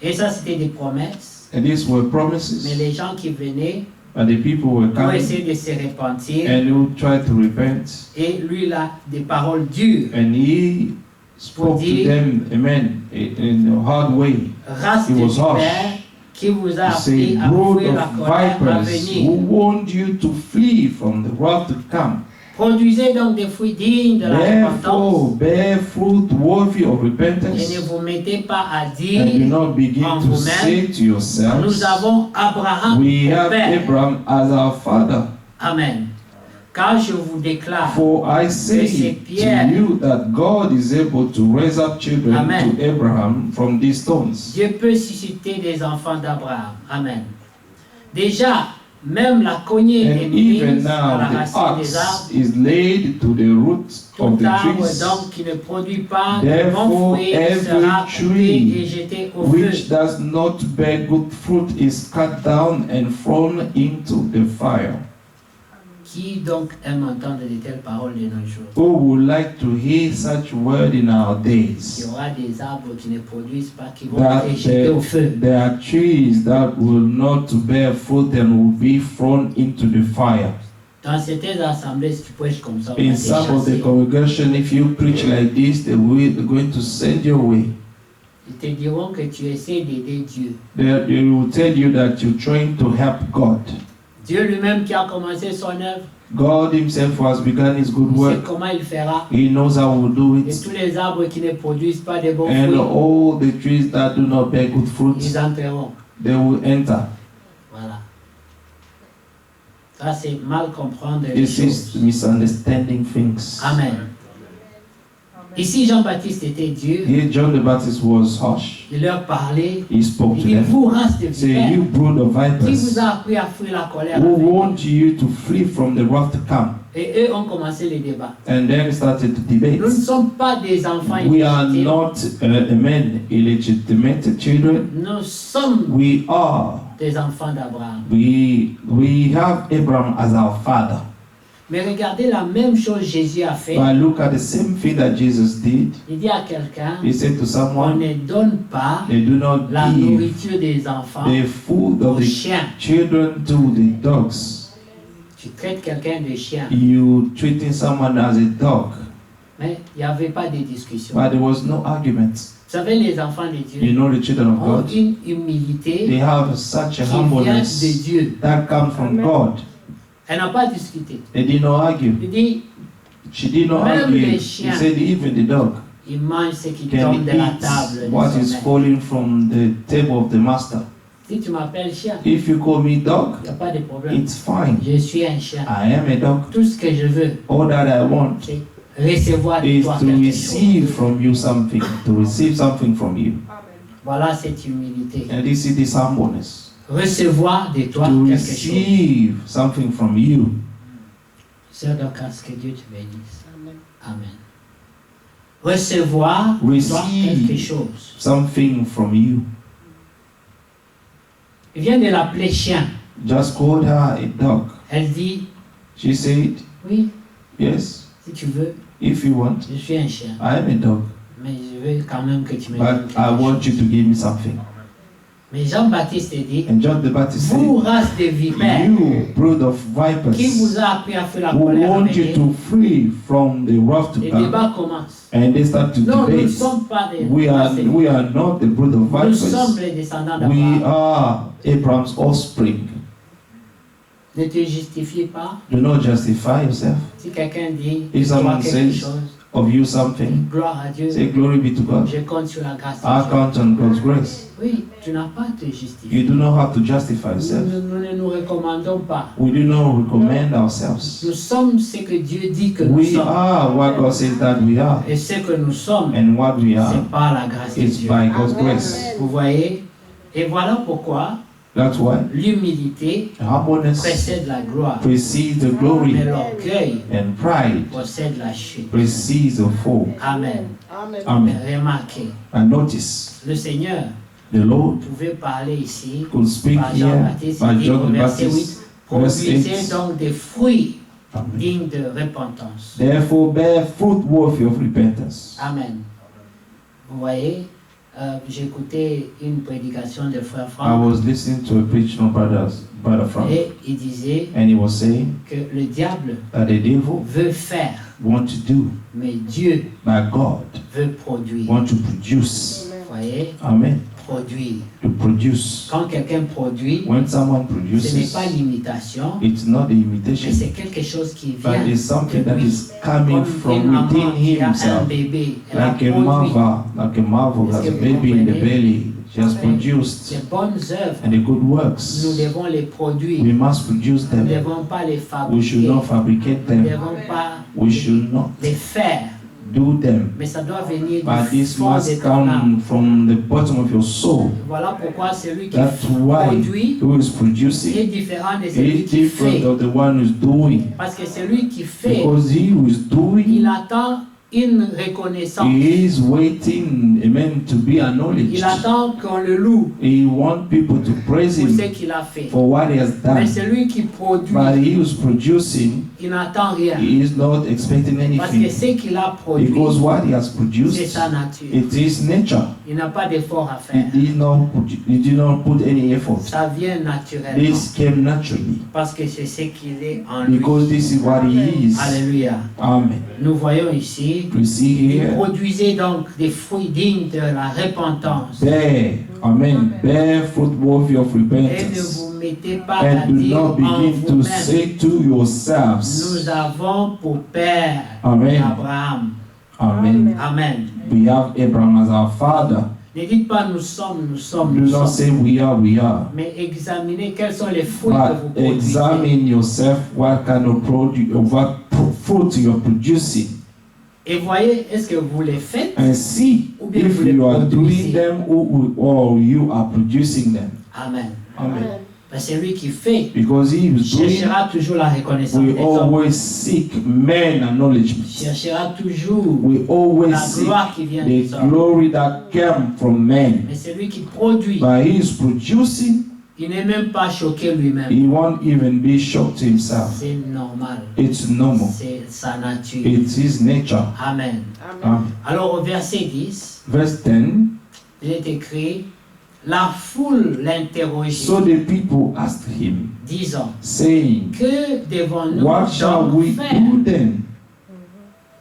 Et ça, c'était des promesses. And these were Mais promises, les gens qui venaient and the people were pour coming, essayer de se repentir. and who tried to repent. Et lui, il a des paroles dures. And he spoke to them, amen, in a hard way. Race He de was harsh. vipères qui vous a He appris said, à brood fuir la of colère à vipers, who venir. warned you to flee from the wrath to come. Produisez donc des fruits dignes de la repentance. Therefore, bear fruit worthy of Et ne repentance, vous mettez pas à and do dire, not begin en to vous-même, say to yourselves, nous avons Abraham we au have Père. Abraham as our father. Amen. Car je vous déclare, For I say c'est to Pierre. you that God is able to raise up children Amen. to Abraham from these stones. Dieu peut susciter des enfants d'Abraham. Amen. Déjà, Même la cognée est And mise even à la now, the racine des axe arbres. is laid to the roots of Tout the arbre trees, donc qui ne produit pas de Therefore, bons fruits every sera coupé tree et jeté au feu. which does not bear good fruit is cut down and thrown into the fire. Qui donc aime entendre de telles paroles de nos jours? Who would like to hear such word in our Il y days? aura des arbres qui ne produisent pas, qui vont That être jetés au feu. there are trees that will not bear fruit and will be thrown into the fire. Dans certaines assemblées, si tu prêches comme ça, on va In te some of the chasser. congregation, if you preach like this, they're going to send you away. Ils te diront que tu essaies d'aider Dieu. They will tell you that you're trying to help God. Dieu lui-même qui a commencé son œuvre, God himself has begun his good il sait work. comment il fera. He knows how we'll do Et it. tous les arbres qui ne produisent pas de bons And fruits, all the trees that do not bear good fruit, ils entreront. they will enter. Voilà. Ça, c'est mal comprendre les This is choses. misunderstanding things. Amen. Ici, Jean-Baptiste était Dieu. Here John the Baptist was harsh. Il leur parlait. He spoke Il to dit, them. vous, race de Say, vipères, you brood of qui vous vipers, a appris à fuir la colère? who want you to flee from the wrath to come? Et eux ont commencé les débats. And then started to debate. Nous ne sommes pas des enfants We are illégitimes. not men, illegitimate children. Nous sommes We are. des enfants d'Abraham. We have Abraham as our father. Mais regardez la même chose Jésus a fait. But look at the same thing that Jesus did. Il dit à quelqu'un, He said to on someone, ne donne pas they do not la give nourriture des enfants the food of aux the chiens. children to the dogs. Tu traites quelqu'un de chien. You treating someone as a dog. Mais il n'y avait pas de discussion. But there was no argument. Vous savez, les enfants de Dieu You know the children of ont God, une humilité they have such a qui vient de humbleness Dieu. that comes from God. Elle n'a pas discuté. They did not argue. Il dit, She did not Même argue. les He chiens. said even the dog il mange ce qui can tombe de la eat table de what son is maître. falling from the table of the master. Si tu m'appelles chien, If you call me dog, il n'y a pas de problème. it's fine. Je suis un chien. I am a dog. Tout ce que je veux, All that I want c'est recevoir de is toi to quelque chose. receive from you something, to receive something from you. Voilà cette humilité. And this is this humbleness. Recevoir de toi To quelque chose. receive something from you. Sœur Dorcas, que Dieu te bénisse. Amen. Recevoir de toi Receive. quelque chose. Something from you. Il vient de l'appeler chien. Just called her a dog. Elle dit, She said, oui, yes, si tu veux, if you want, je suis un chien. I am a dog. Mais je veux quand même que tu me donnes But quelque I want you chose. to give me something. Mais Jean-Baptiste dit, And John the Baptist vous, said, race de vipères, you brood of qui vous vipers, a appris à faire la who colère want avec you elle? to free from the wrath to Le come. débat commence. And they start to Non, nous ne debate. sommes pas des We are not the brood of Nous sommes vipers. les descendants We d'Abraham. are Abraham's offspring. Ne te justifie pas. Do not justify yourself. Si quelqu'un dit If toi someone quelque says chose, of you something, gloire à Dieu, say glory be to God. je compte sur la grâce de I Dieu. count on God's grace. Oui, tu n'as pas à te You justifier. do not have to justify yourself. Nous ne nous recommandons pas. We do not recommend Nous ourselves. sommes ce que Dieu dit que nous We sommes. are what God says that we are. Et ce que nous sommes, And what we are c'est par la grâce de is Dieu. by God's grace. Vous voyez? Et voilà pourquoi That's why l'humilité humbleness précède la gloire. precedes the glory, Mais l'orgueil and pride possède la chute. precedes the fall. Amen. Amen. Remarquez, And notice, le Seigneur the Lord pouvait parler ici could speak par here Jean-Baptiste. by Il dit John au the verset 8, Baptist, verse produisez 8. donc des fruits Amen. dignes de repentance. Therefore, bear fruit worthy of repentance. Amen. Vous voyez, j'écoutais une prédication de frère I Franck was listening to a preaching of Brother Frank, et il disait and he was saying que le diable that the devil veut faire, want to do, mais Dieu but God veut produire. want to produce. Vous voyez, Amen. produire. To produce. Quand quelqu'un produit, When someone ce n'est produces, pas l'imitation, it's not the mais imitation, c'est quelque chose qui but vient it's something that de lui. is coming Comme from une maman within qui a un himself. bébé, elle a Like a produit mother has a Est-ce que vous baby in the comprenez? belly. She has les produced, bonnes œuvres. and the good Nous works, devons les produire. we must produce Nous ne them. devons pas les We should fabriquer. not fabricate Nous ne them. devons pas We should not les faire. do them. Mais ça doit venir But du this fond de must ton âme. come from the bottom of your soul. Voilà pourquoi celui qui That's why produit who is est producing différent de celui is qui different fait. of the one who's doing. Parce que celui qui fait, Because he who is il doing, attend une reconnaissance. he is waiting, amen, to be Il acknowledged. attend qu'on le loue He wants people to praise pour ce him qu'il a fait. for what he has Mais done. celui qui produit, But he who's producing, il n'attend rien. he is not expecting Parce que anything. ce qu'il a produit, Because what he has c'est produced, sa nature. it is nature. Il n'a pas d'effort à He faire. did not put any effort. Ça vient naturellement. This came naturally. Parce que c'est ce qu'il est en lui. Because this is what he is. Alléluia. Amen. Nous voyons ici, We see il here, produisait donc des fruits dignes de la repentance. bear, amen, bear fruit worthy of Et ne repentance. vous mettez pas à And do dire not en begin to vous-même, say to yourselves, nous avons pour père Amen. Abraham. Amen. Amen. We have Abraham as our father. Ne dites pas nous sommes, nous sommes, Do nous not sommes. say we are. Mais examinez quels sont les fruits que vous But produisez. examine yourself what kind of produce, what fruit you're producing. Et voyez, est-ce que vous les faites And see ou bien if vous les you are produisez. doing them or you are producing them. Amen. Amen. Ben, c'est lui qui fait. Because he is doing, Cherchera toujours la reconnaissance we des hommes. always seek men acknowledgement. Cherchera toujours We always la seek gloire qui vient the des hommes. glory that came from men. Mais c'est lui qui produit. But he is producing, Il n'est même pas choqué lui-même. he won't even be shocked himself. C'est normal. It's normal. C'est sa nature. It's his nature. Amen. Amen. Alors au verset 10, Verse 10. il est écrit, la foule l'interrogeait, So the people asked him, disant, saying, que devons-nous what shall donc we faire? do then?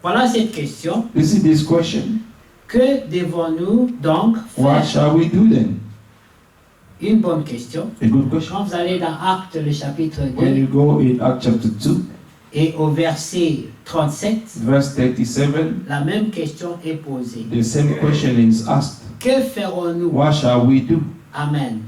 Voilà cette question. You see this question? Que devons-nous donc What faire? shall we do then? Une bonne question. A good question. Quand vous allez dans Actes le chapitre When 2 you go in Acts chapter 2, et au verset 37, verse 37, la même question est posée. the same question is asked. Que ferons-nous? What shall we do? Amen.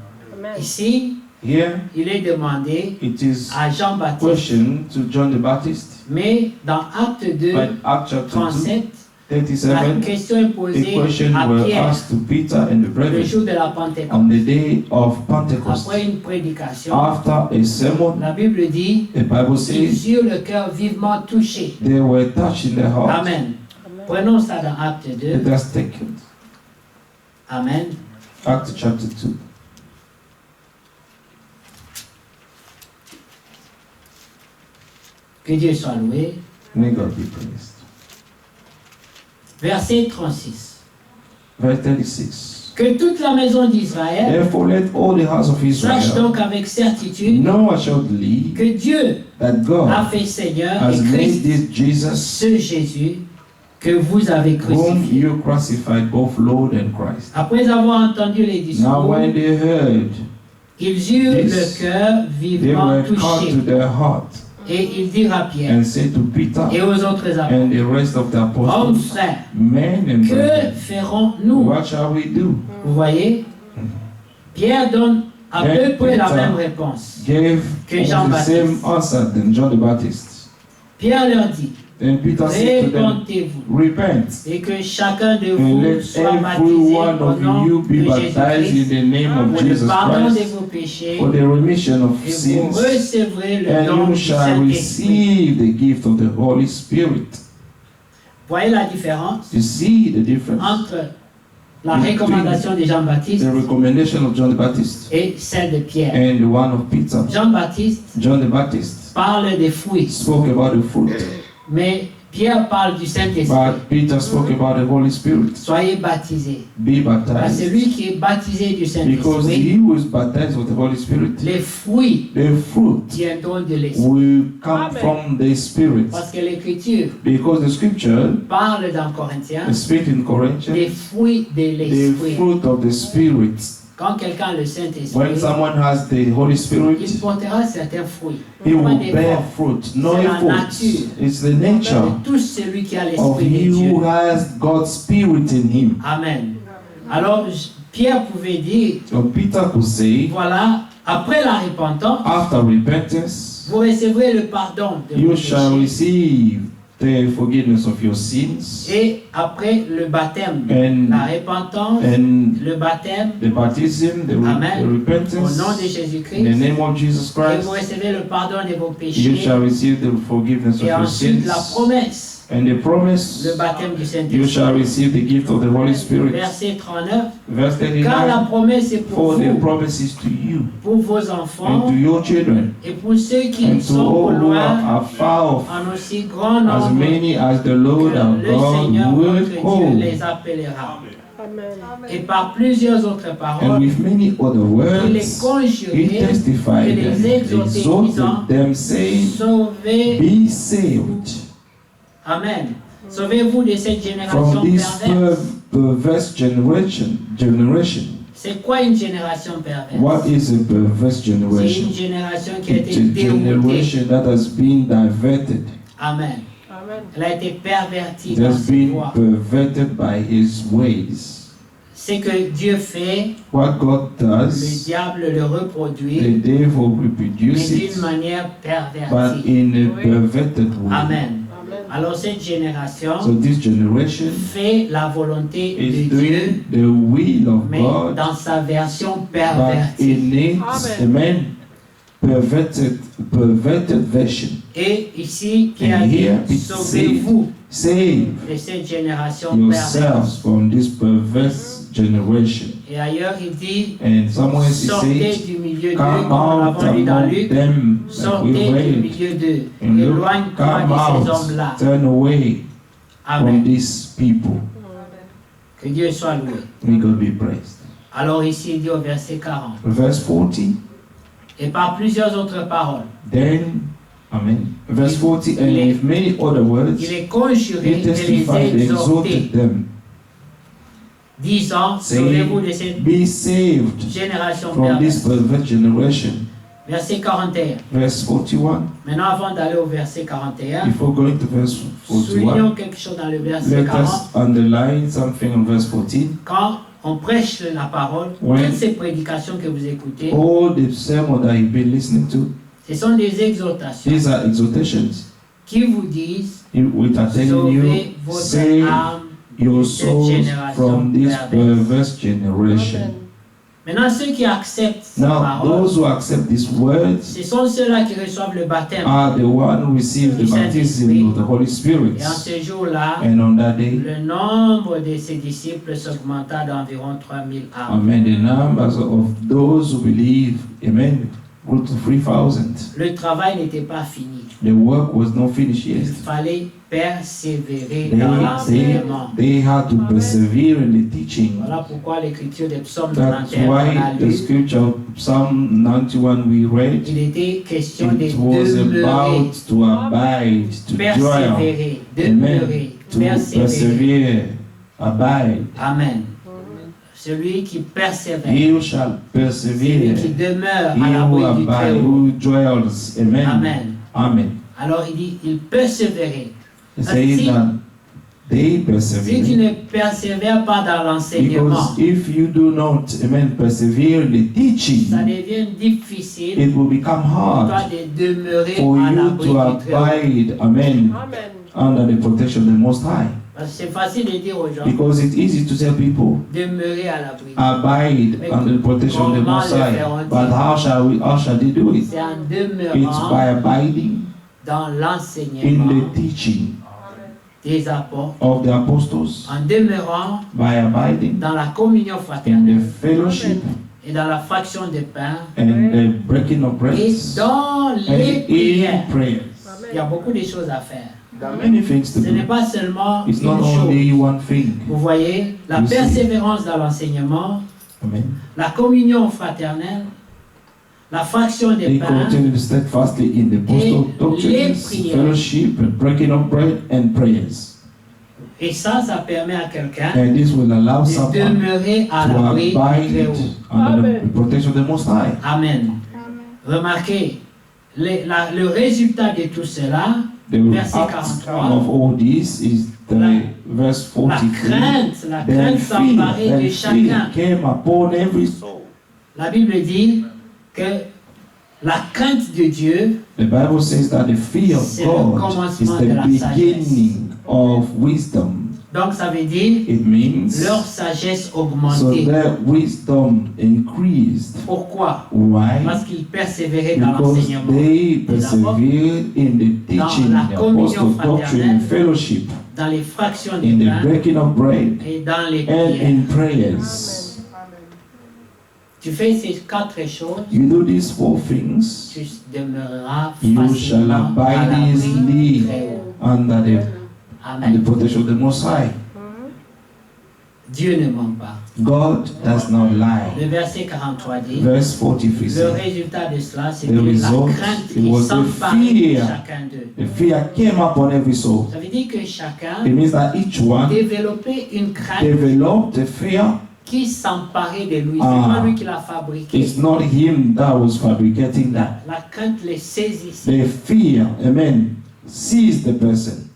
Ici, Here il est demandé it is à Jean-Baptiste, question to John the Baptist. mais dans Acte 2, But Acts chapter 2, 37, la 37, question est the posée question à were Pierre asked to Peter and the le brethren jour de la Pentecôte. on the day of Pentecost. Après une prédication, After a sermon, la Bible dit, the Bible says ils eurent le cœur vivement touché. they were touched in their heart. Amen. Prenons ça dans Acte 2. Let us take it. Amen. Acts chapter 2. Que Dieu soit loué. May God be praised. Verset 36. Verse 36. Que toute la maison d'Israël Therefore let all the house of sache Israel donc avec certitude know assuredly que Dieu that a God fait Seigneur has et made Christ, this Jesus ce Jésus que vous avez whom crucifié. you crucified, both Lord and Christ. Après avoir entendu les Now discours, when they heard, ils eurent this, le cœur they vivement were cut touché. to their heart Et ils dirent à Pierre and said to Peter et aux autres apôtres, and the rest of the hommes apostles, frères, men and que brethren, ferons-nous? what shall we do? Vous voyez, Pierre donne à Then peu près la Peter même réponse. Gave Que the Jean-Baptiste. same answer than John the Baptist. Pierre leur dit, Then Peter said to them, répentez-vous repent et que chacun de and vous let soit every baptisé one au of nom you de be baptized in Jésus-Christ the name of pour le Jesus pardon de Christ vos péchés for the remission of et vous sins, recevrez le don and you du shall Saint-Esprit. receive the gift of the Holy Spirit. Voyez la différence You see the difference? entre la recommandation de Jean-Baptiste The recommendation of John the Baptist et celle de Pierre. and the one of Peter. Jean-Baptiste John the Baptist parle des fruits, spoke about the fruit, mais Pierre parle du Saint-Esprit. but Peter spoke about the Holy Spirit. Soyez baptisés. Be Parce que baptized. celui qui est baptisé du Because Saint-Esprit, he who is baptized with the Holy Spirit, les fruits the fruit viendront de l'Esprit. will come from the Spirit. Parce que l'Écriture Because the scripture, parle dans Corinthiens the Spirit in des Corinthians, fruits de the l'Esprit. fruit of the Spirit. Quand quelqu'un a le When Saint-Esprit, someone has the Holy il Spirit, portera certains fruits. he Pas will des bear formes. fruit. No C'est la effort. nature. It's the nature De tout celui qui a of l'Esprit he de Dieu. who has God's Spirit in him. Amen. Alors, Pierre pouvait dire, So Peter could say, voilà, après la repentance, after repentance, vous recevrez le pardon de vos you shall péchés. receive the forgiveness of your sins, Et après le baptême, And- la repentance, and le baptême, the baptism, the Amen. repentance, au nom de in the Jésus-Christ, name of Jesus et Christ, vous recevez le pardon de vos you péchés, shall receive the forgiveness of et your ensuite la sins. promesse, And the promise, le baptême du you Saint-Esprit. shall receive the gift of the Holy Spirit. Verset 39, Verse car la 39, promesse est pour for the vous, promise is to you pour vos and enfants, to your children et pour ceux qui and to sont au all who loin, are far off, en aussi grand as nombre many as the que Lord our le God Seigneur would votre Dieu call. les appellera. Amen. Et par plusieurs autres And paroles, with many other il les words, he conjurait, testified et les and exhortait, exhorted disant, them, saying, sauvez, Be saved Amen. Sauvez-vous de cette génération from this perverse. perverse generation. C'est quoi une génération perverse? What is a perverse C'est generation? une génération qui a It's été a déroutée. generation that has been diverted. Amen. Amen. Elle a été pervertie It dans has ses been voies. perverted by his ways. Ce que Dieu fait, What God le does, diable le reproduit, the devil mais reproduces d'une it, manière but pervertie. in a Oui. perverted way. Amen. Amen. Alors cette génération So this generation fait la volonté is de Dieu, doing the will of mais God, dans sa version but pervertie. in its, Amen. perverted version. Et ici, qui a And dit, here it sauvez-vous Save de cette génération perverse. yourselves from this perverse generation. Et ailleurs, il dit, And somewhere he sortez says, du milieu d'eux, come comme nous out l'avons lu dans among Luc, them that sortez we du read. milieu d'eux, And look, éloigne-toi come de ces out, hommes-là. turn away from Amen. these people. Que Dieu soit loué. May God be praised. Alors ici, il dit au verset 40, Verse 40, et par plusieurs autres paroles, then, Amen. Verse 40, and Il est- with many other words, il est conjuré he de les testified, exhorter, exhorted them, disant, sauvez-vous de cette be saved génération from this perverse. perverse generation. Verset 41. Verse 41, Maintenant, avant d'aller au verset 41, before going to verse 41, soulignons quelque chose dans le verset let 40. us underline something in verse 14. Quand on prêche la parole, Ouais. toutes ces prédications que vous écoutez, All the sermon that you've been listening to, ce sont des exhortations these are exhortations, qui vous disent, which are telling you, sauvez votre save âme. your cette souls génération from this perverse. perverse generation. Amen. Maintenant, ceux qui acceptent ces Now, paroles, those who accept these words ce sont ceux-là qui reçoivent le baptême. are the one who receive the Du baptism Saint-Esprit. of the Holy Spirit. Et en ce jour-là, And on that day, le nombre de ses disciples s'augmenta d'environ 3000 âmes. amen, the numbers of those who believe, amen, go to 3,000. Le travail n'était pas fini. The work was not finished Il yet. fallait persévérer dans They, l'enseignement. they had to persevere in the teaching. Voilà pourquoi l'écriture des psaumes That's 91 qu'on a why the lu, scripture, Psalm 91 we read, il était question de it was demeurer, about to abide, to dwell, persévérer, demeurer, to persévérer. persevere, abide. Amen. Celui qui persévère, He who shall celui persevere, qui demeure he à who l'abri du abide, Très-Haut. who dwells. Amen. Amen. Amen. Alors il dit, il persévérait. It says that they Si tu persevere. ne persévères pas dans l'enseignement, Because if you do not, amen, persevere in the ça teaching, devient difficile it will become pour toi hard de demeurer for à you l'abri to du Très-Haut. abide, amen, Amen. under the protection of the Most High. Parce que c'est facile de dire aux gens, Because it's easy to tell people, demeurer à l'abri. abide under the protection of the Comment Most le High. feront-ils? But how shall they do it? C'est en It's demeurant by abiding dans in l'enseignement the teaching des apôtres, of the apostles, en demeurant by abiding dans la communion in fraternelle the fellowship et dans la fraction des pains and the breaking of et bread dans les and prières. in prayers. Il y a beaucoup de choses à faire. There are many things to Ce n'est do. pas seulement It's une not chose. only one thing. Vous voyez, la You see. persévérance dans l'enseignement, Amen. la communion fraternelle, la fraction des They pains continue steadfastly in the apostle les doctrines, prières. fellowship, and breaking of bread and prayers. et ça permet à quelqu'un And this will allow de someone demeurer à to l'abri du abide Très-Haut. under the Amen. protection of the Most High. Amen. Remarquez, le résultat de tout cela, The Verset outcome 43. of all this is the verse la 43. crainte Then s'emparer de fear chacun. came upon every soul. La Bible dit que La crainte de Dieu, The Bible says that the fear of c'est le God is commencement de la the sagesse. beginning of wisdom. Donc ça veut dire It means leur sagesse so augmentée. their wisdom increased. Pourquoi? Why? Parce qu'ils persévéraient dans Because l'enseignement they des apôtres, persevered in the teaching, la the communion apostle doctrine, fraternelle, fellowship, dans les fractions des in the pains breaking of bread, et dans les and prières. in prayers. Tu fais ces 4 choses, You do these 4 things, tu demeureras you shall facilement à abide l'abri easily très haut. under the Amen. protection of the Most High. Dieu ne ment pas. God does not Le lie. verset 43 dit, Verse 43 le says, résultat de cela, c'est The que la result, crainte it qui was the s'empare de fear. chacun d'eux. the fear came upon every soul. Ça veut dire que chacun It means that each one développait une crainte developed a fear. qui s'emparait de lui. C'est Ah. pas lui qui l'a fabriqué. It's not him that was fabricating that. La crainte les saisissait. The fear, amen, sees the person.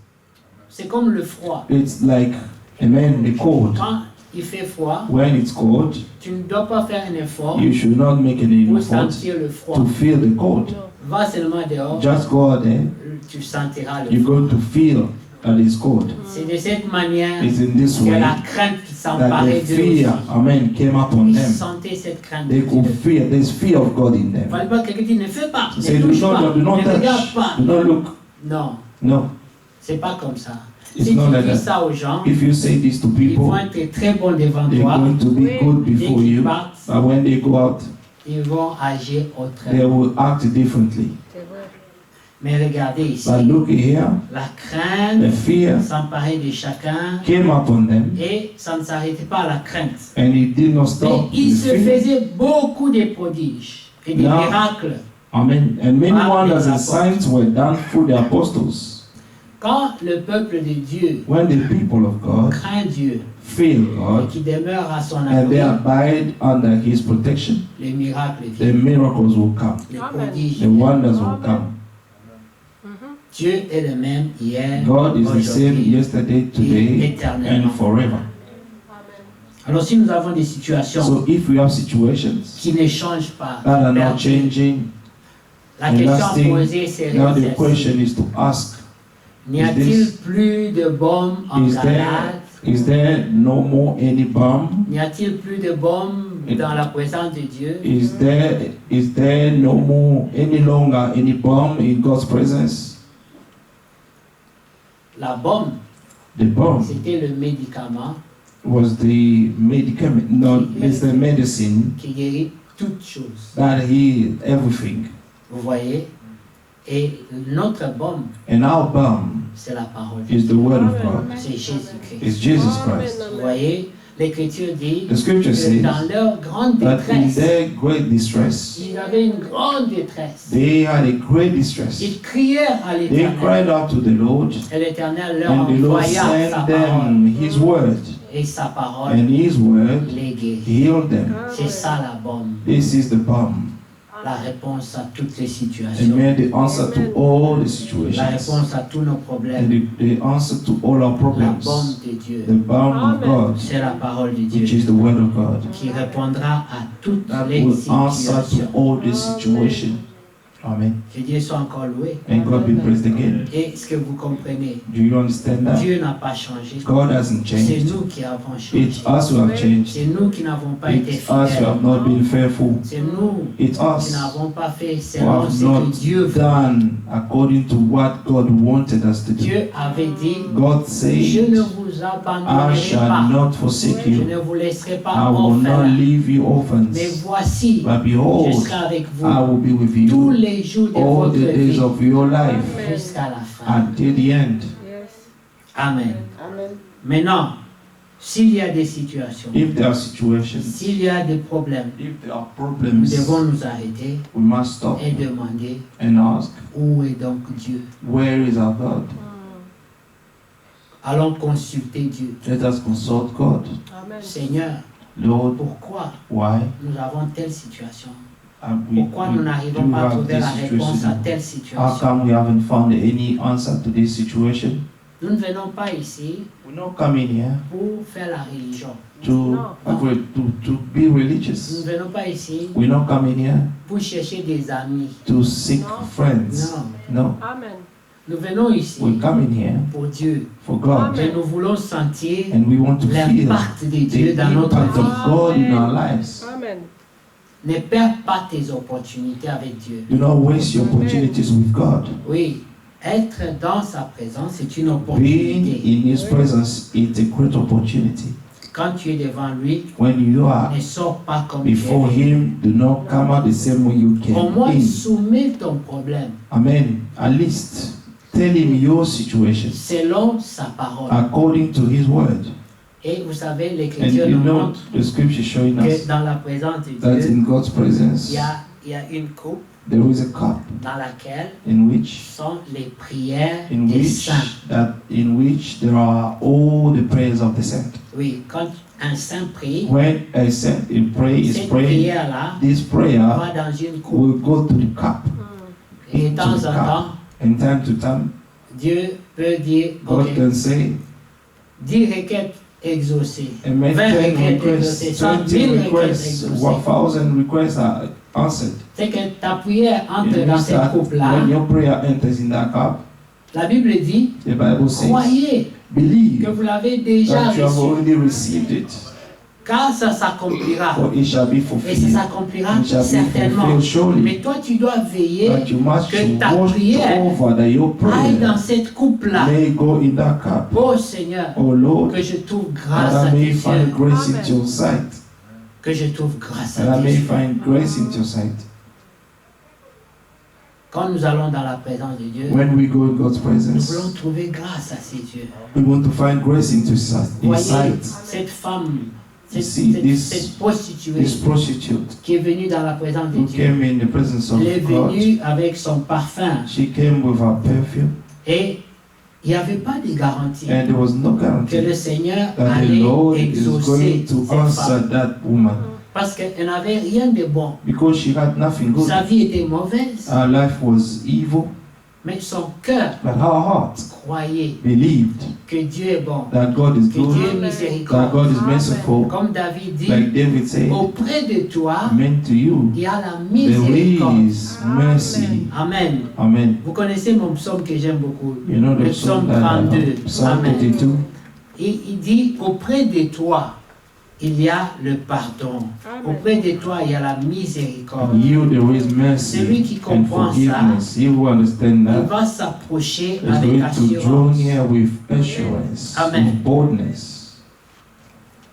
C'est comme le froid. It's like, amen, the cold. Quand il fait froid, When it's cold, tu ne dois pas faire un effort you should not make any pour effort sentir le froid. to feel the cold. Va seulement dehors, Just go out there, tu sentiras le you're froid. going to feel that it's cold. C'est de cette manière It's in this que way la crainte qui that s'emparait the d'eux aussi. fear, amen, came upon Ils them. sentaient cette crainte de They could Dieu. fear, there's fear of God in Il ne them. fallait pas que quelqu'un dise ne fais pas, Say, ne do touche pas, not ne regarde touch, pas. do not look. Non, No, c'est pas comme ça. it's Si tu not like dis that. ça aux gens, If you say this to ils vont people, être très bons devant they're toi. going to be good Dès before qu'ils you, partent, but when they go out, ils vont agir they autrement. will act differently. Mais regardez ici, But look here, la the crainte fear s'emparait de chacun came upon them, et ça ne s'arrêtait pas à la crainte. and it did not Mais stop. il the se fear. faisait beaucoup de prodiges et de Now- miracles. Amen. And many Par wonders les and apôtres. signs were done through the apostles. Quand le peuple de Dieu When the people of God craint Dieu fear et God qui demeure à son and they abri, abide under His protection, les miracles the viennent, miracles will come, les prodiges the viennent. wonders will come. Dieu est le même hier, God is the same aujourd'hui. yesterday, today, and éternellement. forever. Alors si nous avons des situations So if we have situations qui ne changent pas, that are not perdues, changing, la and question lasting, posée c'est now the celle-ci. question is to ask, N'y a-t-il plus de bombes en Galate? is there no more any bomb? N'y a-t-il plus de bombes dans la présence de Dieu? Is there no more any longer any bomb in God's presence? La bombe, The bomb c'était le médicament was the medicament, no, it's the medicine qui guérit toutes choses. that healed everything. Vous voyez? Et notre bombe, And our bomb c'est la parole de is Dieu. the word of God. C'est Jésus-Christ. It's Jesus Christ. Vous voyez? L'Écriture dit The scripture que says dans leur grande that in détresse, their great distress, ils avaient une grande détresse. they had a great distress. Ils crièrent à They l'Éternel. cried out to the Lord, Et l'Éternel leur and the Lord envoya sa sent parole. them His word, Et sa parole and His word les guérit. healed them. C'est ça la bombe. This is the bomb, La réponse à toutes les and situations. made the answer to all the La situations, réponse à tous nos and problèmes. the answer to all our La problems. bombe de Dieu. The bomb of God, C'est la parole de which Dieu is the word of God, qui répondra à toutes that les will answer situations. to all the situations. Amen. Que Dieu soit encore loué. And God be praised again. Et ce que vous comprenez, Do you understand that? Dieu n'a pas changé. God hasn't C'est changed. nous qui avons It's changé. us who have changed. C'est nous qui n'avons pas été It's us who fidèles. have not been faithful. C'est nous It's qui us n'avons pas fait who selon have ce que not Dieu veut. done according to what God wanted us to do. Dieu avait dit, God je said, ne vous I abandonnerai shall pas. not forsake Je you. ne vous laisserai I pas will not orphelins. leave you Mais orphans. voici, But je behold, serai avec vous I will be with tous you les jours de all votre the days vie of your life jusqu'à la fin. until the end. Amen. Maintenant, s'il y a des situations, If there are situations, s'il y a des problèmes, if there are nous problems, devons nous arrêter we must stop et demander and ask, où est donc Dieu. where is our God? Allons consulter Dieu. Let us consult God. Seigneur, Lord, pourquoi why nous avons telle situation? have we, Pourquoi nous do n'arrivons pas à have trouver this la réponse à situation? telle How situation? come we haven't found any answer to this situation? Nous ne venons pas ici We're not coming here pour faire la religion. to be Nous religious. ne venons pas ici We're not coming here pour chercher des amis. to seek friends. Non. No, Amen. Nous venons ici we're coming here pour Dieu. for God. Et nous voulons sentir And we want to feel l'impact de the Dieu dans notre impact vie. of God in our lives. Amen. Ne perds pas tes opportunités avec Dieu. Do not waste your opportunities with God. Oui, être dans sa présence, c'est une Being opportunité. in His presence is a great opportunity. Quand tu es devant lui, When you are ne sors pas comme tu before es. Him, do not come out the same way you Au came moins, in. soumets ton problème Amen. At least tell Him your situation selon sa parole. according to His word. Et vous savez, And l'Écriture you nous know montre the scripture showing que us dans la présence de that Dieu, in God's presence il y a une coupe there is a cup dans laquelle in which sont les prières des saints. in which there are all the prayers of the saint. Oui, quand un saint prie, When a saint is cette praying, prière-là this prayer va dans une coupe. will go to the cup. Et de temps en temps, And time to time, Dieu peut dire, God ok, can say, 10 requêtes exaucées, and make 20 10 requêtes requests, exaucées, 100 20 000 requêtes requests, exaucées. 1,000 requests are answered. C'est que ta prière It entre dans means cette that coupe-là. when your prayer enters in that cup, La Bible dit, the Bible says, croyez que believe vous l'avez déjà that you have reçu, already received it, car ça s'accomplira. for it shall be Et ça fulfilled. s'accomplira It shall be certainement. fulfilled surely. Mais toi, tu dois veiller But you must que ta watch prière over that your aille dans prayer cette coupe-là. may go in that cup. Oh Seigneur, Oh Lord, que je trouve grâce that à I tes may find yeux. grace Amen. into your sight. Que je trouve grâce That à I tes may yeux. find grace into your sight. Quand nous allons dans la présence de Dieu, When we go in God's nous voulons presence, trouver grâce à ses yeux. we want to find grace into His Voyez sight. cette femme, See this- cette prostituée This prostitute qui est venue dans la présence de who Dieu. came in the presence of Elle est God, venue avec son parfum she came with her perfume, et il n'y avait pas de garantie and there was no que guarantee le Seigneur that the allait Lord is exaucer going to cette answer femme. that woman, Parce qu'elle n'avait rien de bon. because she had nothing good. Sa vie était mauvaise, Her life was evil, mais son cœur but her heart croyait believed que Dieu est bon, that God is que Dieu est good, that miséricordieux. God is merciful. Comme David dit, Like David said, auprès de toi, meant to you, il y a la there miséricorde. is mercy. Amen. Amen. Vous connaissez mon psaume que j'aime beaucoup. You know Le the psaume psalm that 32. Psalm Amen. 32. Et il dit, auprès de toi, il y a le pardon. Amen. Auprès de toi, il y a la miséricorde. In you there is mercy Celui qui and comprend forgiveness. He who understands Il that va s'approcher is avec going to draw assurance. near with assurance, Amen. with boldness.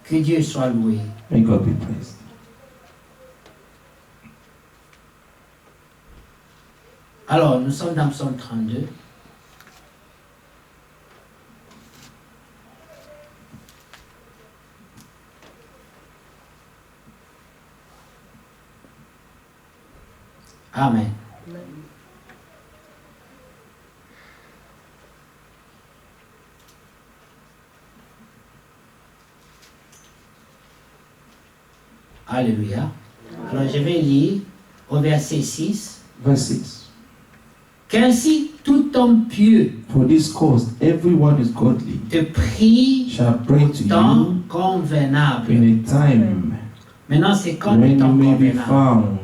Que Dieu soit loué. May God be praised. Alors, nous sommes dans Psaume 32. Amen. Alléluia. Alors, je vais lire au verset 6. Verse 6. Qu'ainsi tout homme pieux For this cause everyone is godly te prie shall pray au to temps you convenable. in a time Maintenant, c'est quand le when you temps may be convenable? found.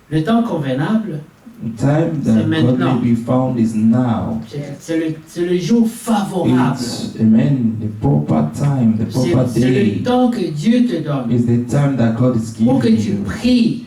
Le temps convenable, The time C'est that God maintenant. may be found is now. c'est le jour favorable. It's, amen, the proper time, the proper C'est le day temps que Dieu te donne is the time that God is pour que giving tu you. pries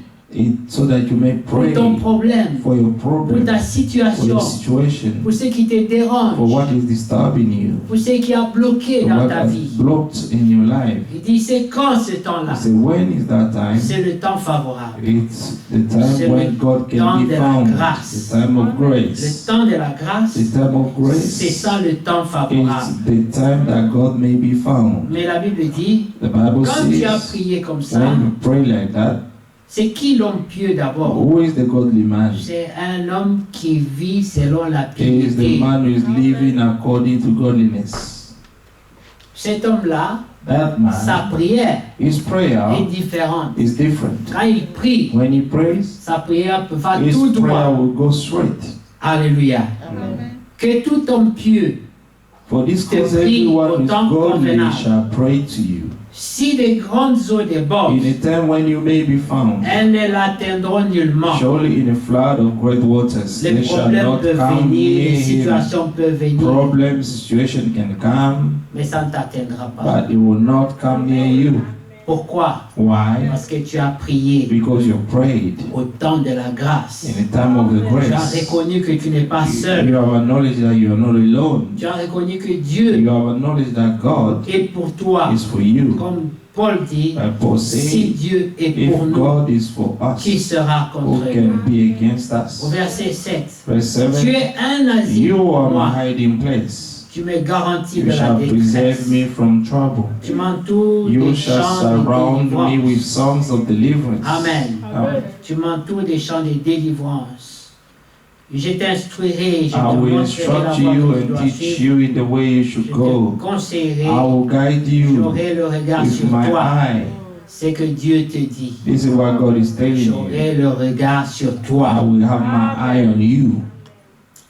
So that you may pour pray ton problème, for your pour problem, ta for situation, your situation, pour ce qui te for dérange, what is disturbing you, pour ce qui a bloqué for dans what ta has vie. blocked in your life. Il dit, c'est quand ce temps-là? You say, when is that time? C'est le temps favorable. It's the C'est time le when God temps can de be la found. grâce. The time of Le grace. temps de la grâce, The time of c'est grace. ça le temps favorable. It's the time that God may be found. Mais la Bible dit, The Bible quand tu as says, prié comme ça, when you pray like that, c'est qui l'homme pieux d'abord? who is the godly man? C'est un homme qui vit selon la He is the piété. man who is living according to godliness. Cet homme-là, That sa man, prière his prayer est différente. is different. Quand il prie, When he prays, sa prière va his tout prayer droit. will go straight. Alléluia. Que tout homme pieux For this te cause prie everyone au who is temps godly convenable. shall pray to you. Si des grandes eaux débordent, In a time when you may be found, elles ne l'atteindront nullement. surely in a flood of great waters, Les they shall problèmes not peuvent come venir, near les him. situations peuvent venir, Problem, situation can come, mais ça ne t'atteindra pas. but it will not come near you. Pourquoi? Why? Parce que tu as prié Because you prayed au temps de la grâce. in the time of the Tu as grace. reconnu que tu n'es pas seul. You have acknowledged that you are not alone. Tu as reconnu que Dieu You have acknowledged that God est pour toi. is for you. Comme Paul dit, Like Paul si said, Dieu est pour if nous, God is for qui us, sera who contre nous? can be against Au us? verset 7, Verse tu 7, es un asile you pour are my moi. hiding place. Tu me garantis You de la shall preserve détresse. me from trouble. Tu m'entoures You des shall chants de surround me with délivrance. songs of deliverance. Amen. Amen. Tu m'entoures des chants de délivrance. Je t'instruirai, je te I will montrerai la instruct voie you que tu and dois teach suivre. you in the way you Je should te go. conseillerai, I will guide you j'aurai le regard with sur my toi. eye. C'est que Dieu te dit. This is what God is telling you. J'aurai le regard sur I toi. will have my eye on you.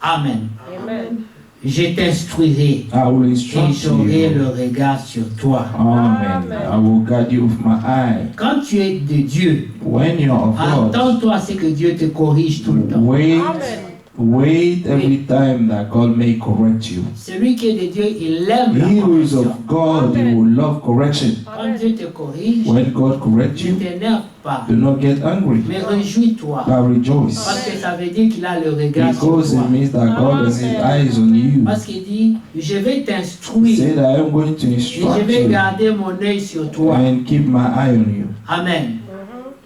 Amen. Amen. Je t'instruirai I will et instruct j'aurai le you. regard sur toi. Amen. I will guide you with my eye. Quand tu es de Dieu, When you are of God, attends-toi à ce que Dieu te corrige tout le temps. wait, Amen. wait every time that God may correct you. Celui qui est de Dieu, il aime la He who is correction. of God, he will love correction. Quand Dieu te corrige, When God corrects ne you, t'énerve pas, do not get angry, mais réjouis-toi. but rejoice. Parce que ça veut dire qu'il a le regard sur Because toi. it means that God has his eyes on you. Parce qu'il dit, je vais t'instruire Say that I am going to et je instruct vais you garder mon œil sur toi. and keep my eye on you. Amen.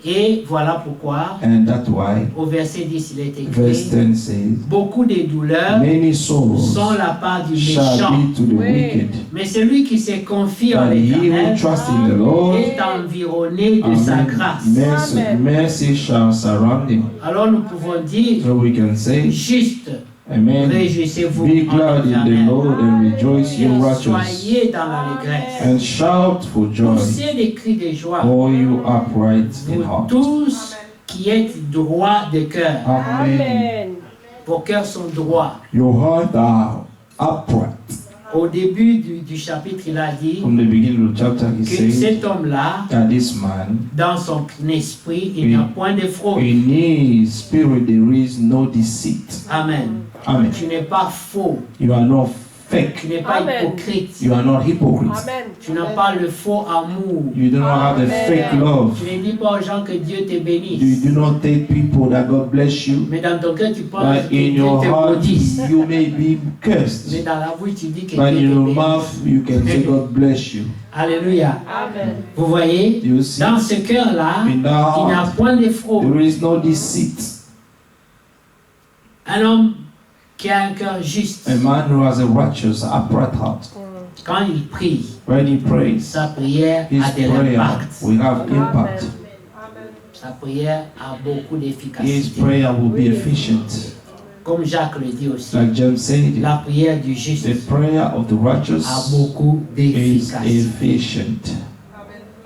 Et voilà pourquoi, And that's why au verset 10, il est verse écrit, 10 says, beaucoup de douleurs many souls sont la part du shall méchant. be to the Oui. wicked, Mais celui qui se confie en but he who l'Éternel trusts in the Lord, est environné de sa amen, grâce. mercy, Amen. mercy shall surround him. Alors nous pouvons dire, So we can say, juste, amen, réjouissez-vous be en glad in the l'Éternel. Lord and rejoice, you Et righteous, soyez dans l'allégresse. and shout for joy, Poussez des cris de joie, all you upright in vous heart. tous qui êtes droits de cœur. Amen. Amen. Vos cœurs sont droits. Your heart are upright. Au début du chapitre, il a dit From the beginning of the chapter, he que said cet homme-là, that this man, dans son esprit, il n'y a point de fraude. in his spirit, there is no deceit. Amen. Amen. Tu n'es pas faux. You are not fake. Tu n'es pas Amen. hypocrite. You are not hypocrite. Amen. Tu n'as pas le faux amour. You do not have the Amen. fake love. Tu ne dis pas aux gens que Dieu te You bénisse. do not tell people that God bless you. Mais dans ton cœur, tu penses But que in Dieu your te heart, maudisse. you may be Mais cursed. dans la bouche, tu dis que But Dieu in te your bénisse. mouth, you can say God bless you. Alléluia. Amen. Vous voyez, You see, dans ce cœur-là, in il the n'y a heart, point de fraude. there is no deceit. Un homme qui a un cœur juste, A man who has a righteous, upright heart, quand il prie, when he prays, sa prière his a de prayer l'impact. will have impact. Sa prière a beaucoup His d'efficacité. prayer will be efficient. Comme Jacques le dit aussi, Like James said, la prière du juste the prayer of the a righteous beaucoup is d'efficacité. efficient.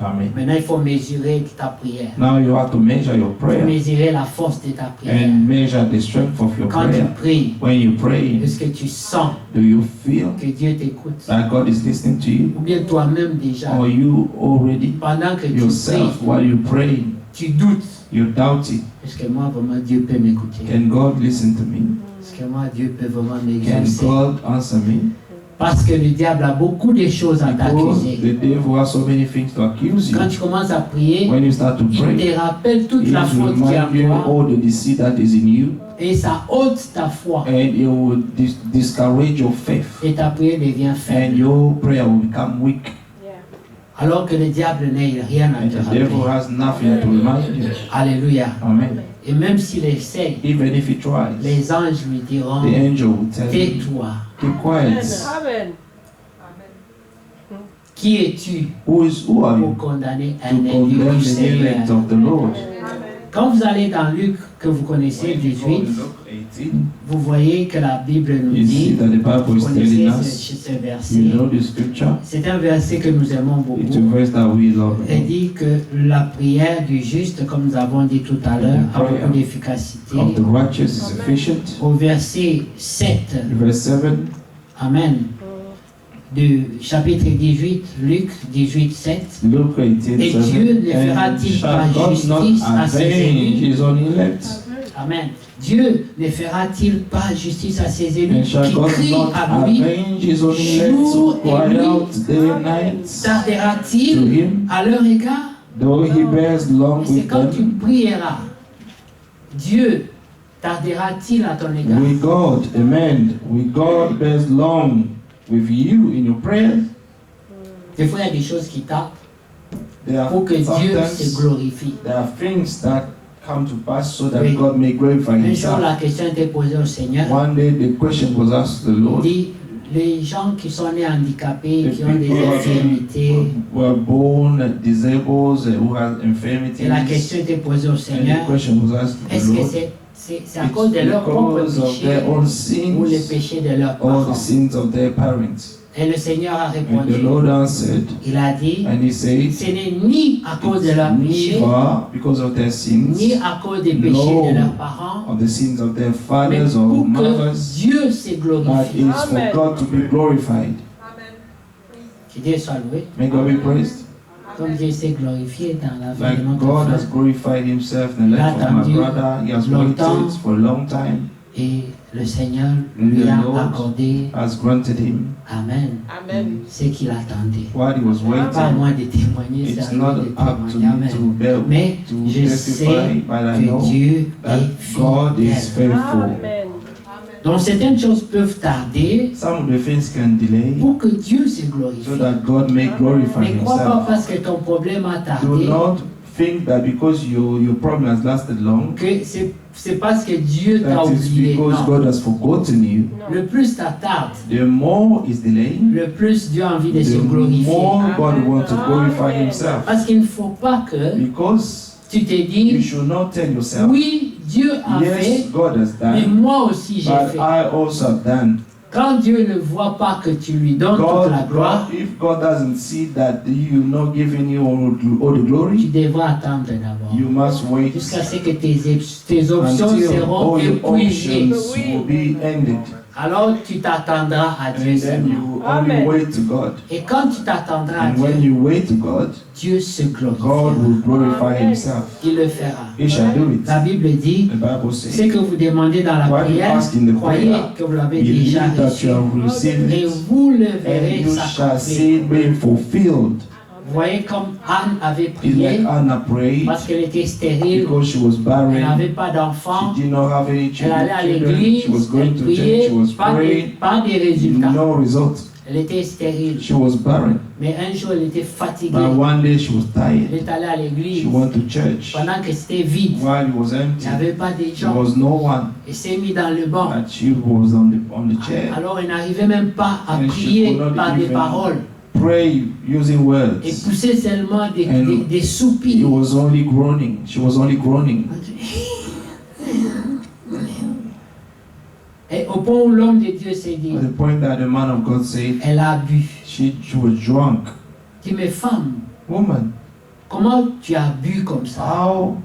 Amen. Maintenant, il faut mesurer ta prière. Now you have to measure your Il faut prayer mesurer la force de ta prière. and measure the strength of your Quand tu prayer. pries, When you pray, est-ce que tu sens do you feel que Dieu t'écoute? that God is listening to you? Ou bien toi-même déjà, Or you already pendant que tu yourself, pries, while you pray, tu doutes. you doubt it? Est-ce que moi, vraiment, Dieu peut m'écouter? Can God listen to me? Est-ce que moi, Dieu peut vraiment Can m'exaucer? God answer me? Parce que le diable a beaucoup de choses à Because t'accuser. the devil has so many things to accuse you. Quand tu commences à prier, When you start to il pray, te rappelle toute it la will faute qu'il y a en remind you toi all the deceit that is in you, et ça ôte ta foi and it will discourage your faith, et ta prière devient and faible. your prayer will become weak, Alors que le diable n'a rien à and te the devil rappeler. has nothing to remind you. Alléluia. Amen. Et même s'il essaie, Even if he tries, les anges lui diront, the angel will tell you, tais-toi. keep quiet. Amen. Qui es-tu Who are pour you condamner to un élu condemn du the elect Seigneur? of the Lord? Quand vous allez dans Luc, que vous connaissez, 18, vous voyez que la Bible nous You see dit, that the Bible vous is connaissez telling ce, us, ce verset, you know the scripture, c'est un verset que nous aimons it's a beaucoup. verse that we love. Elle dit que la prière du juste, comme nous avons dit tout à l'heure, a beaucoup d'efficacité. Of the righteous is efficient. Au verset 7, Verse 7, Amen. du chapitre 18, Luc 18, 7. Luke 18, Et Dieu ne fera-t-il pas justice à ses élus? his own elect? Amen. Dieu ne fera-t-il pas justice à ses élus And qui shall God crient not à lui? avenge his own elect Jour who et cry nuit. out day and night to Tardera-t-il him, à leur égard? though he bears long Mais c'est with quand tu them? prieras, Dieu tardera-t-il à ton égard? With God, amen. With God bears long with you in your prayers. Des fois, il y a des choses qui tardent There are pour que Dieu se sometimes glorifie. there are things that come to pass so that Oui. God may glorify Un jour, himself. la question était posée au Seigneur. One day the question was asked to the Il Lord. dit, les gens qui sont nés handicapés, The qui ont des people infirmités, who were born disabled, who have infirmities. et la question était posée au And Seigneur, the question was asked to the est-ce que Lord. c'est à cause de leurs propres Because of péchés their own ou les sins péchés de leurs or parents? the sins of their parents. Et le Seigneur a And the répondu, Lord answered, il a dit, and he said, ce n'est ni à cause de leurs péchés, neither because of their sins, ni à cause des péchés No. de leurs parents, of the sins of their mais fathers or pour que mothers, Dieu se but glorifie. it's for Amen. God to be glorified. Que Dieu soit loué, May God be praised. comme Dieu s'est glorifié dans la vie de Like notre God has frère. glorified himself in the life of my brother. He has waited for a long time, Et le Seigneur lui a Lord accordé, has granted him Amen, Amen. ce qu'il attendait. what he was Pas à waiting. moi de témoigner, It's c'est à lui not de up to témoigner. me to Amen. bear, Mais to je testify, sais but I que know Dieu that est God is fidèle. faithful. Amen. Donc certaines choses peuvent tarder Some of the things can delay pour que Dieu se so glorifie. that God may glorify Ne crois pas himself. parce que ton problème a Do tardé not think that because your problem has lasted long, que c'est parce que Dieu t'a that it's oublié. because Non. God has forgotten you. Le plus ça tarde, The more is delaying, le plus Dieu a envie de se the glorifier. more God wants to glorify Amen. himself. Parce qu'il ne faut pas que Because tu te you dis, should not tell yourself, oui, Dieu a yes, fait, God has mais done, moi aussi j'ai but fait. I also have done. Quand Dieu ne voit pas que tu lui donnes toute la gloire, If God doesn't see that you're not giving you all the tu glory, devras attendre d'abord. you must wait Jusqu'à ce que tes options until seront all your épuisées. options will be ended. Alors tu t'attendras à Dieu And then seulement. you only Amen. wait to God. Et quand tu t'attendras à And when Dieu, you wait to God, Dieu se God glorifiera. will glorify Amen. himself. Il le fera. He shall do it. La Bible dit, The Bible ce says, que vous demandez dans la what you prière, ask in the croyez prayer, que vous l'avez believe déjà that reçu. you have received Et it, vous le and verrez you shall s'accomplir. see it being fulfilled. Vous voyez comme Anne avait It's prié like Anna prayed parce qu'elle était stérile, because she was elle barren. n'avait pas d'enfant, She did not have any elle allait à children. l'église, She was going elle to church. priait, She was pas praying. des résultats. No result. Elle était stérile. She was barren. Mais un jour, elle était fatiguée. But one day she was Elle tired. est allée à l'église She went to church. pendant que c'était vide. While it was Il empty, n'y avait pas de there gens. was no one. Elle s'est mise dans le banc. But she was on the chair. Alors, elle n'arrivait même pas à And she prier could not par des even paroles Pray using et words. pousser seulement des He soupirs. was only groaning. She was only groaning. Et au point où l'homme de Dieu s'est dit, At the point that the man of God said, elle a bu. she was drunk. Dis, mais femme, Woman, comment tu as bu comme ça? how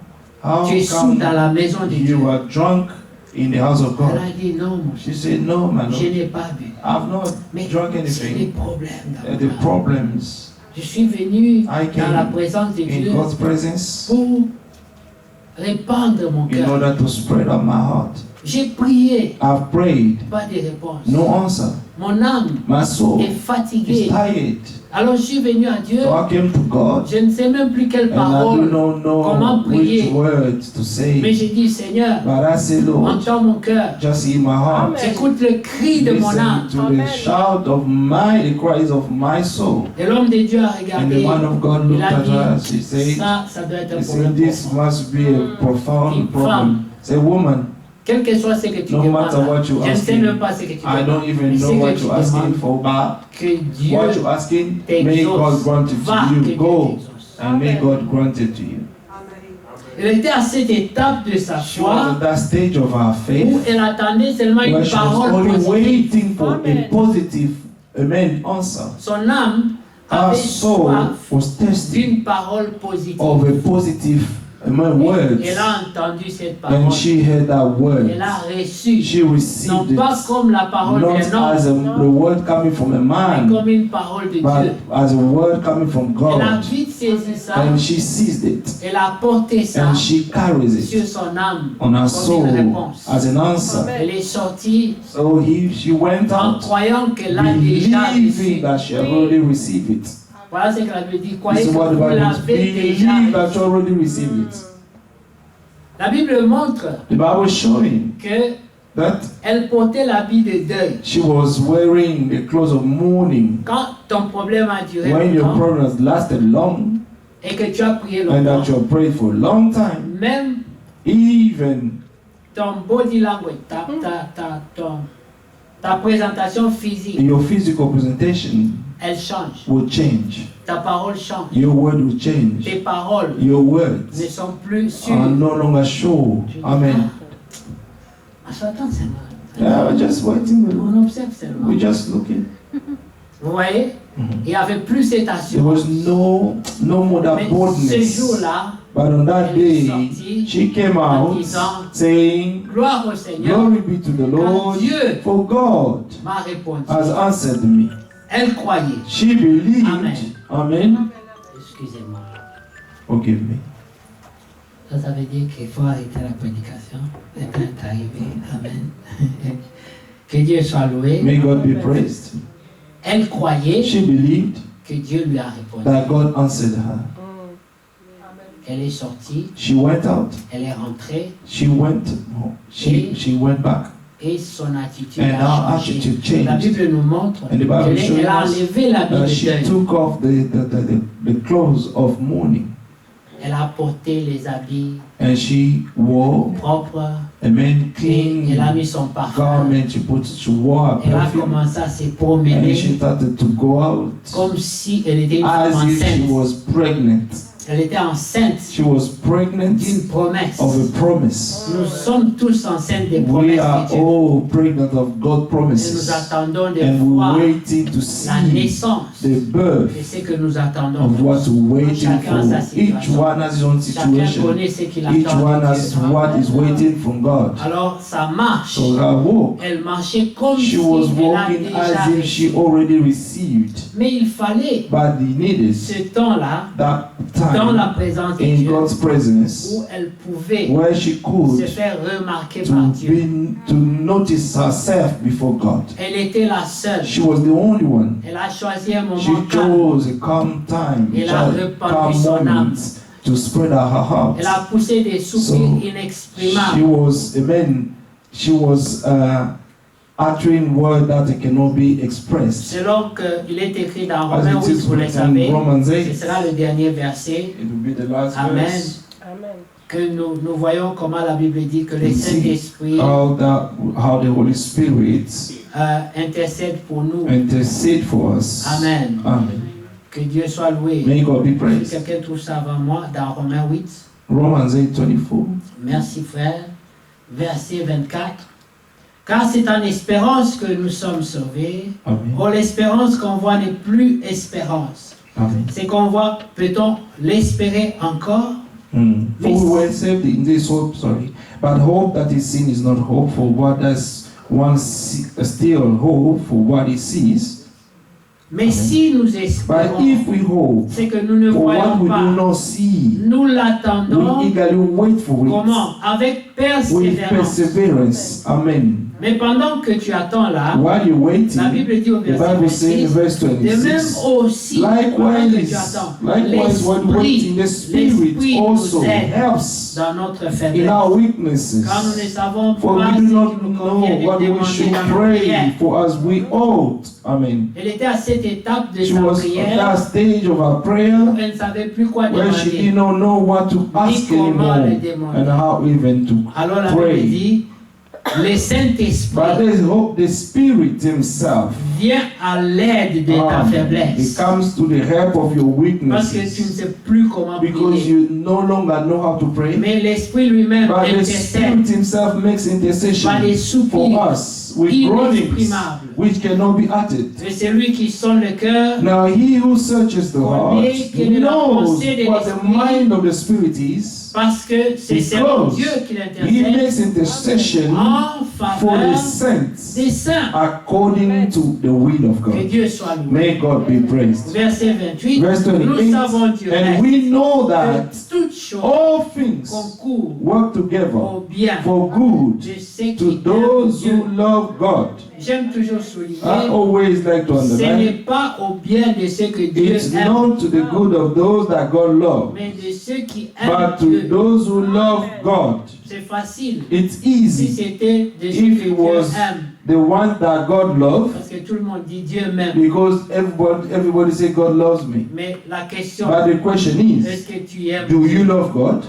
Tu es sous come dans la maison de Dieu. you are drunk in the house of Elle God? a dit, non, mon She said, no, man, je n'ai pas bu. I've not Mais drunk c'est les anything. problèmes The d'abord. problems Je suis venu I dans la came présence de Dieu in God's presence pour répandre mon in cœur. order to spread out my heart. J'ai prié, I've prayed, pas de réponse. no answer. Mon âme My soul est is fatiguée. tired. Alors je suis venu à Dieu. So I came to God Je ne sais même plus quelle and I parole, do not comment know prier. which words to mais say. j'ai dit, Seigneur, But I say, Lord, entends mon cœur. just hear my heart. Amen. J'écoute le cri de mon âme. Listen to Amen. the shout of the cries of my soul. Et l'homme de Dieu a And the regardé. man of God Il looked a at her. dit, She said, ça doit être un he problème said, this pour moi. must be a profound Une problem. Say, woman, Quel que soit ce que tu no demandes, matter what you je ne sais asking, même pas ce que tu I demandes. don't even Mais ce know what que tu you're asking demandes, for, but que Dieu what you're asking, may t'exauce. God grant it Va, to que you. Dieu Go, t'exauce. and may Amen. God grant it to you. Elle était à cette étape de sa She was foi at that stage of her où faith elle attendait seulement where une she was parole only positive. waiting for Amen. a positive amen answer. Son âme Her avait soul soif was thirsty d'une parole positive. of a positive my words. Elle a entendu cette parole. And she heard that word. Elle a reçu. She received Non it. pas comme la parole Not d'un as homme, the word coming from a mais man, comme une parole de Dieu. but as a word coming from Elle a God. vite saisi ça. And she seized it. Elle a porté ça And she carries sur it son âme on her comme soul une réponse. as an answer. Elle est sortie So she went en out croyant qu'elle a déjà believing reçu. that she had already received it. Voilà ce que la Bible dit. This Croyez is que what the vous Bible l'avez déjà believe that you reçu. already received it. La Bible montre The Bible is showing que that elle portait l'habit de deuil. she was wearing the clothes of mourning Quand ton problème a duré when your longtemps problem has lasted long et que tu as prié and that you longtemps, have prayed for a long time, même even ton body language, ta présentation physique, your physical presentation elle change. will change. Ta parole change. Your word will change. Tes paroles Your ne words sont plus sûres. are no longer sure. Amen. Ah, j'attends seulement. Yeah, we're just waiting. On observe seulement. We're just looking. Vous voyez, il n'y avait plus cette There assurance. was no more that Mais ce boldness. jour-là, But on that elle est day, sortie she came en out disant, saying, gloire au Seigneur, Glory be to the Lord, Dieu for God m'a répondu. has answered me. Elle croyait. She believed. Amen. Amen. Excusez-moi. Forgive me. Ça veut dire qu'il faut arrêter la prédication. Le temps est arrivé. Amen. Que Dieu soit loué. May God be praised. Elle croyait She believed que Dieu lui a répondu. that God answered her. Elle est sortie, She went out. elle est rentrée She went. She went back. et son attitude And her a changé. attitude changed. La Bible nous montre And the Bible shows qu'elle a us enlevé l'habit de She deuil. took off the clothes of mourning Elle a porté les habits and she wore, propres amen, et elle a clean mis son parfum. garment. She wore her Elle a perfume commencé à se and promener she started to go out comme si elle était une femme as if she enceinte. was pregnant. Elle était enceinte She was pregnant d'une promesse. of a promise. Nous sommes tous enceintes des We promesses are de Dieu. all pregnant of God Et nous promises, attendons de and voir we're waiting to la see naissance the birth de ce que nous attendons. of what we're waiting Chacun sa for. Each situation. one has his own Chacun situation. connaît ce qu'il Each attend one de has Dieu. what is waiting from God. Alors ça marche. So her walk, Elle marchait comme she si was elle a walking déjà as if she reçu. already received. Mais il fallait But he needed ce temps-là that dans la time présence de in Dieu God's presence où elle pouvait where she se could faire remarquer par Dieu. to notice herself before God. Elle était la seule. She was the only one. Elle a choisi un She moment calme. chose a calm time, Elle a répandu son calm âme. moment to spread out her heart. Elle a poussé des soupirs So, She inexprimables. was, amen, she was uttering words that cannot be expressed. Selon qu'il est écrit dans As Romains it 8, is vous le written savez, in Romans ce 8, sera le dernier verset, it will be the last Amen. verse. que nous voyons comment la Bible dit que le You see Saint-Esprit how the Holy Spirit intercède pour nous. intercede for us. Amen. Amen. Que Dieu soit loué. May God be Si praised. quelqu'un trouve ça avant moi, dans Romains 8, Romans 8:24. merci frère, verset 24. Car c'est en espérance que nous sommes sauvés. Amen. Or, l'espérance qu'on voit n'est plus espérance. Amen. C'est qu'on voit, peut-on l'espérer encore? For we were saved in this hope, but hope that is seen is not hope. For what does one still hope for what he sees? Mais si nous But espérons, if we hope c'est que nous ne for what voyons we do pas. not see, Nous we l'attendons. eagerly wait for it Comment? Avec with persévérance. perseverance. Amen. Mais pendant que tu attends là, While you're waiting, la Bible dit au the verset Bible says in 26, verse de même 26, aussi, pendant que tu attends, likewise when we wait in the Spirit l'Esprit also nous aide helps dans notre in faiblesse. our weaknesses. Quand nous ne savons For pas we ce do qu'il not nous know convient de what we demander should dans nos pray prières. for as we ought. Amen. Elle était à cette étape de She sa was at prière that stage of her où prayer elle ne savait plus quoi where she demander. did not know what to ask comment anymore le demander. and how even to Alors la pray. Bible dit, le But Saint-Esprit there's hope, the Spirit Himself. vient à l'aide de ta He faiblesse. comes to the help of your Parce que tu ne weaknesses sais plus comment because prier. you no longer know how to pray. Mais l'Esprit lui-même But the intercède Spirit Himself makes intercession par des soupirs for us with groanings inexprimables. which cannot be uttered. Et c'est lui qui sonne le cœur. Now He who searches the heart Connaît quelle est la knows pensée de what the l'esprit. mind of the Spirit is, Parce que c'est selon Because Dieu qu'il He intercède makes intercession en for the faveur saints des saints. according to the will of Que God. Dieu soit loué. May God be praised. Verset 28, Verse nous 28. savons Dieu And we know that que toutes choses all things concourent work au together bien for good de ceux to qui those aiment who Dieu. love God. J'aime toujours I souligner, always like to ce n'est underline, pas au bien de ceux que Dieu it's aime, not to the good of those that God loves, mais de ceux qui aiment but to Dieu. those who love God. C'est facile. It's Si easy c'était de ceux if que it Dieu was aime, the ones that God loves, parce que tout le monde dit Dieu m'aime. because everybody say God loves me. Mais la question, But the question is, est-ce que tu aimes do Dieu? you love God?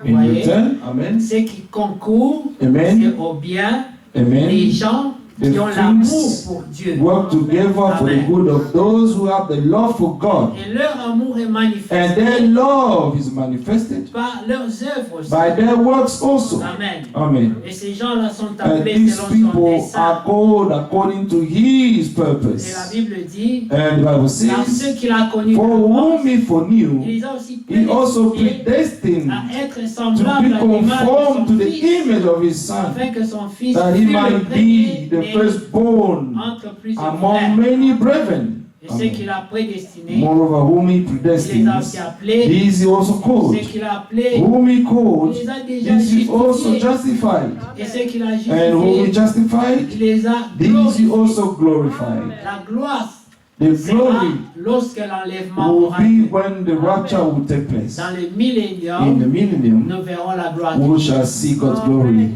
Vous In voyez, return, amen, ce qui concourt, amen, c'est au bien des amen. gens The qui ont l'amour things pour Dieu. work together for the Amen. good of those who have the love for God. Et leur amour est And manifesté their love is manifested par leurs œuvres aussi. by their works also. Amen. Amen. Et ces gens-là sont And appelés these selon son people dessein. are called according to His Et la purpose. Bible dit, And the Bible car says, ceux qu'il a connus for d'avance, whom He foreknew, il les a aussi He also prédestinés predestined à être to semblables be à l'image de conformed to son the Fils, image of His Son, afin que son Fils that He fût le might be the premier-né firstborn entre plusieurs among frères. many brethren. Et ceux qu'il a prédestinés, Moreover, whom He il les a predestines, aussi appelés. these He also Ceux called. qu'il a appelés, Whom He il called, les a déjà these He also justifiés. justified. Et ceux qu'il a And whom He justifiés, justified, il les a these He glorifiés. also glorified. La gloire The sera glory lorsque l'enlèvement will aura be lieu. when the rapture will take place. Dans le In millénium, the millennium, nous verrons la gloire de we Dieu. shall see God's glory.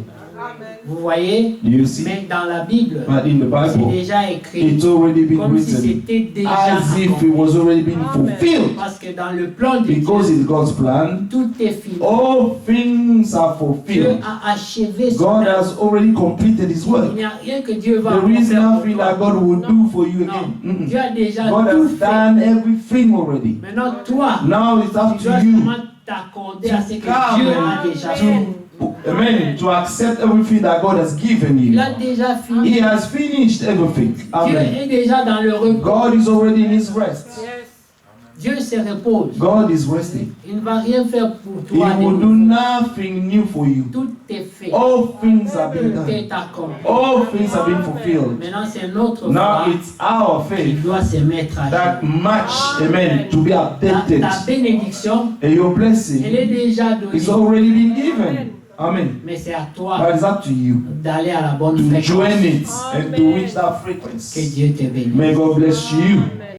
Vous voyez, Do you see? mais dans la Bible, But in the c'est Bible, déjà écrit it's already been comme si written c'était déjà as if it accompli. was already been fulfilled. Parce que dans le plan de Because Dieu, in God's plan, tout est fini. all things are Dieu fulfilled. a achevé son God œuvre. has already completed His Il work. n'y a rien que Dieu va There encore is faire pour nothing that toi. God will do for you Non, again. Dieu a déjà God tout has fait. done everything already. Maintenant, toi, Now it's up tu to dois you seulement t'accorder à ce que come Dieu a déjà fait. amen, to accept everything that God has given Il you. a déjà He fini. has finished everything. Dieu Amen. est déjà dans le repos. God is already in His rest. Dieu se repose. God is resting. Il ne va rien faire pour He toi. de will do nouveau. nothing new for you. Tout est fait. All things have been Tout done. est accompli. All things have been fulfilled. Maintenant, c'est notre Now foi it's our qui faith doit se mettre à that jour. match, amen, to be Ta updated. bénédiction, And your elle est blessing déjà is donnée. already been given. Amen. Mais c'est à toi But it's up to you d'aller à la bonne to fréquence. join it and to reach that Que frequency. Dieu te bénisse. May God bless you.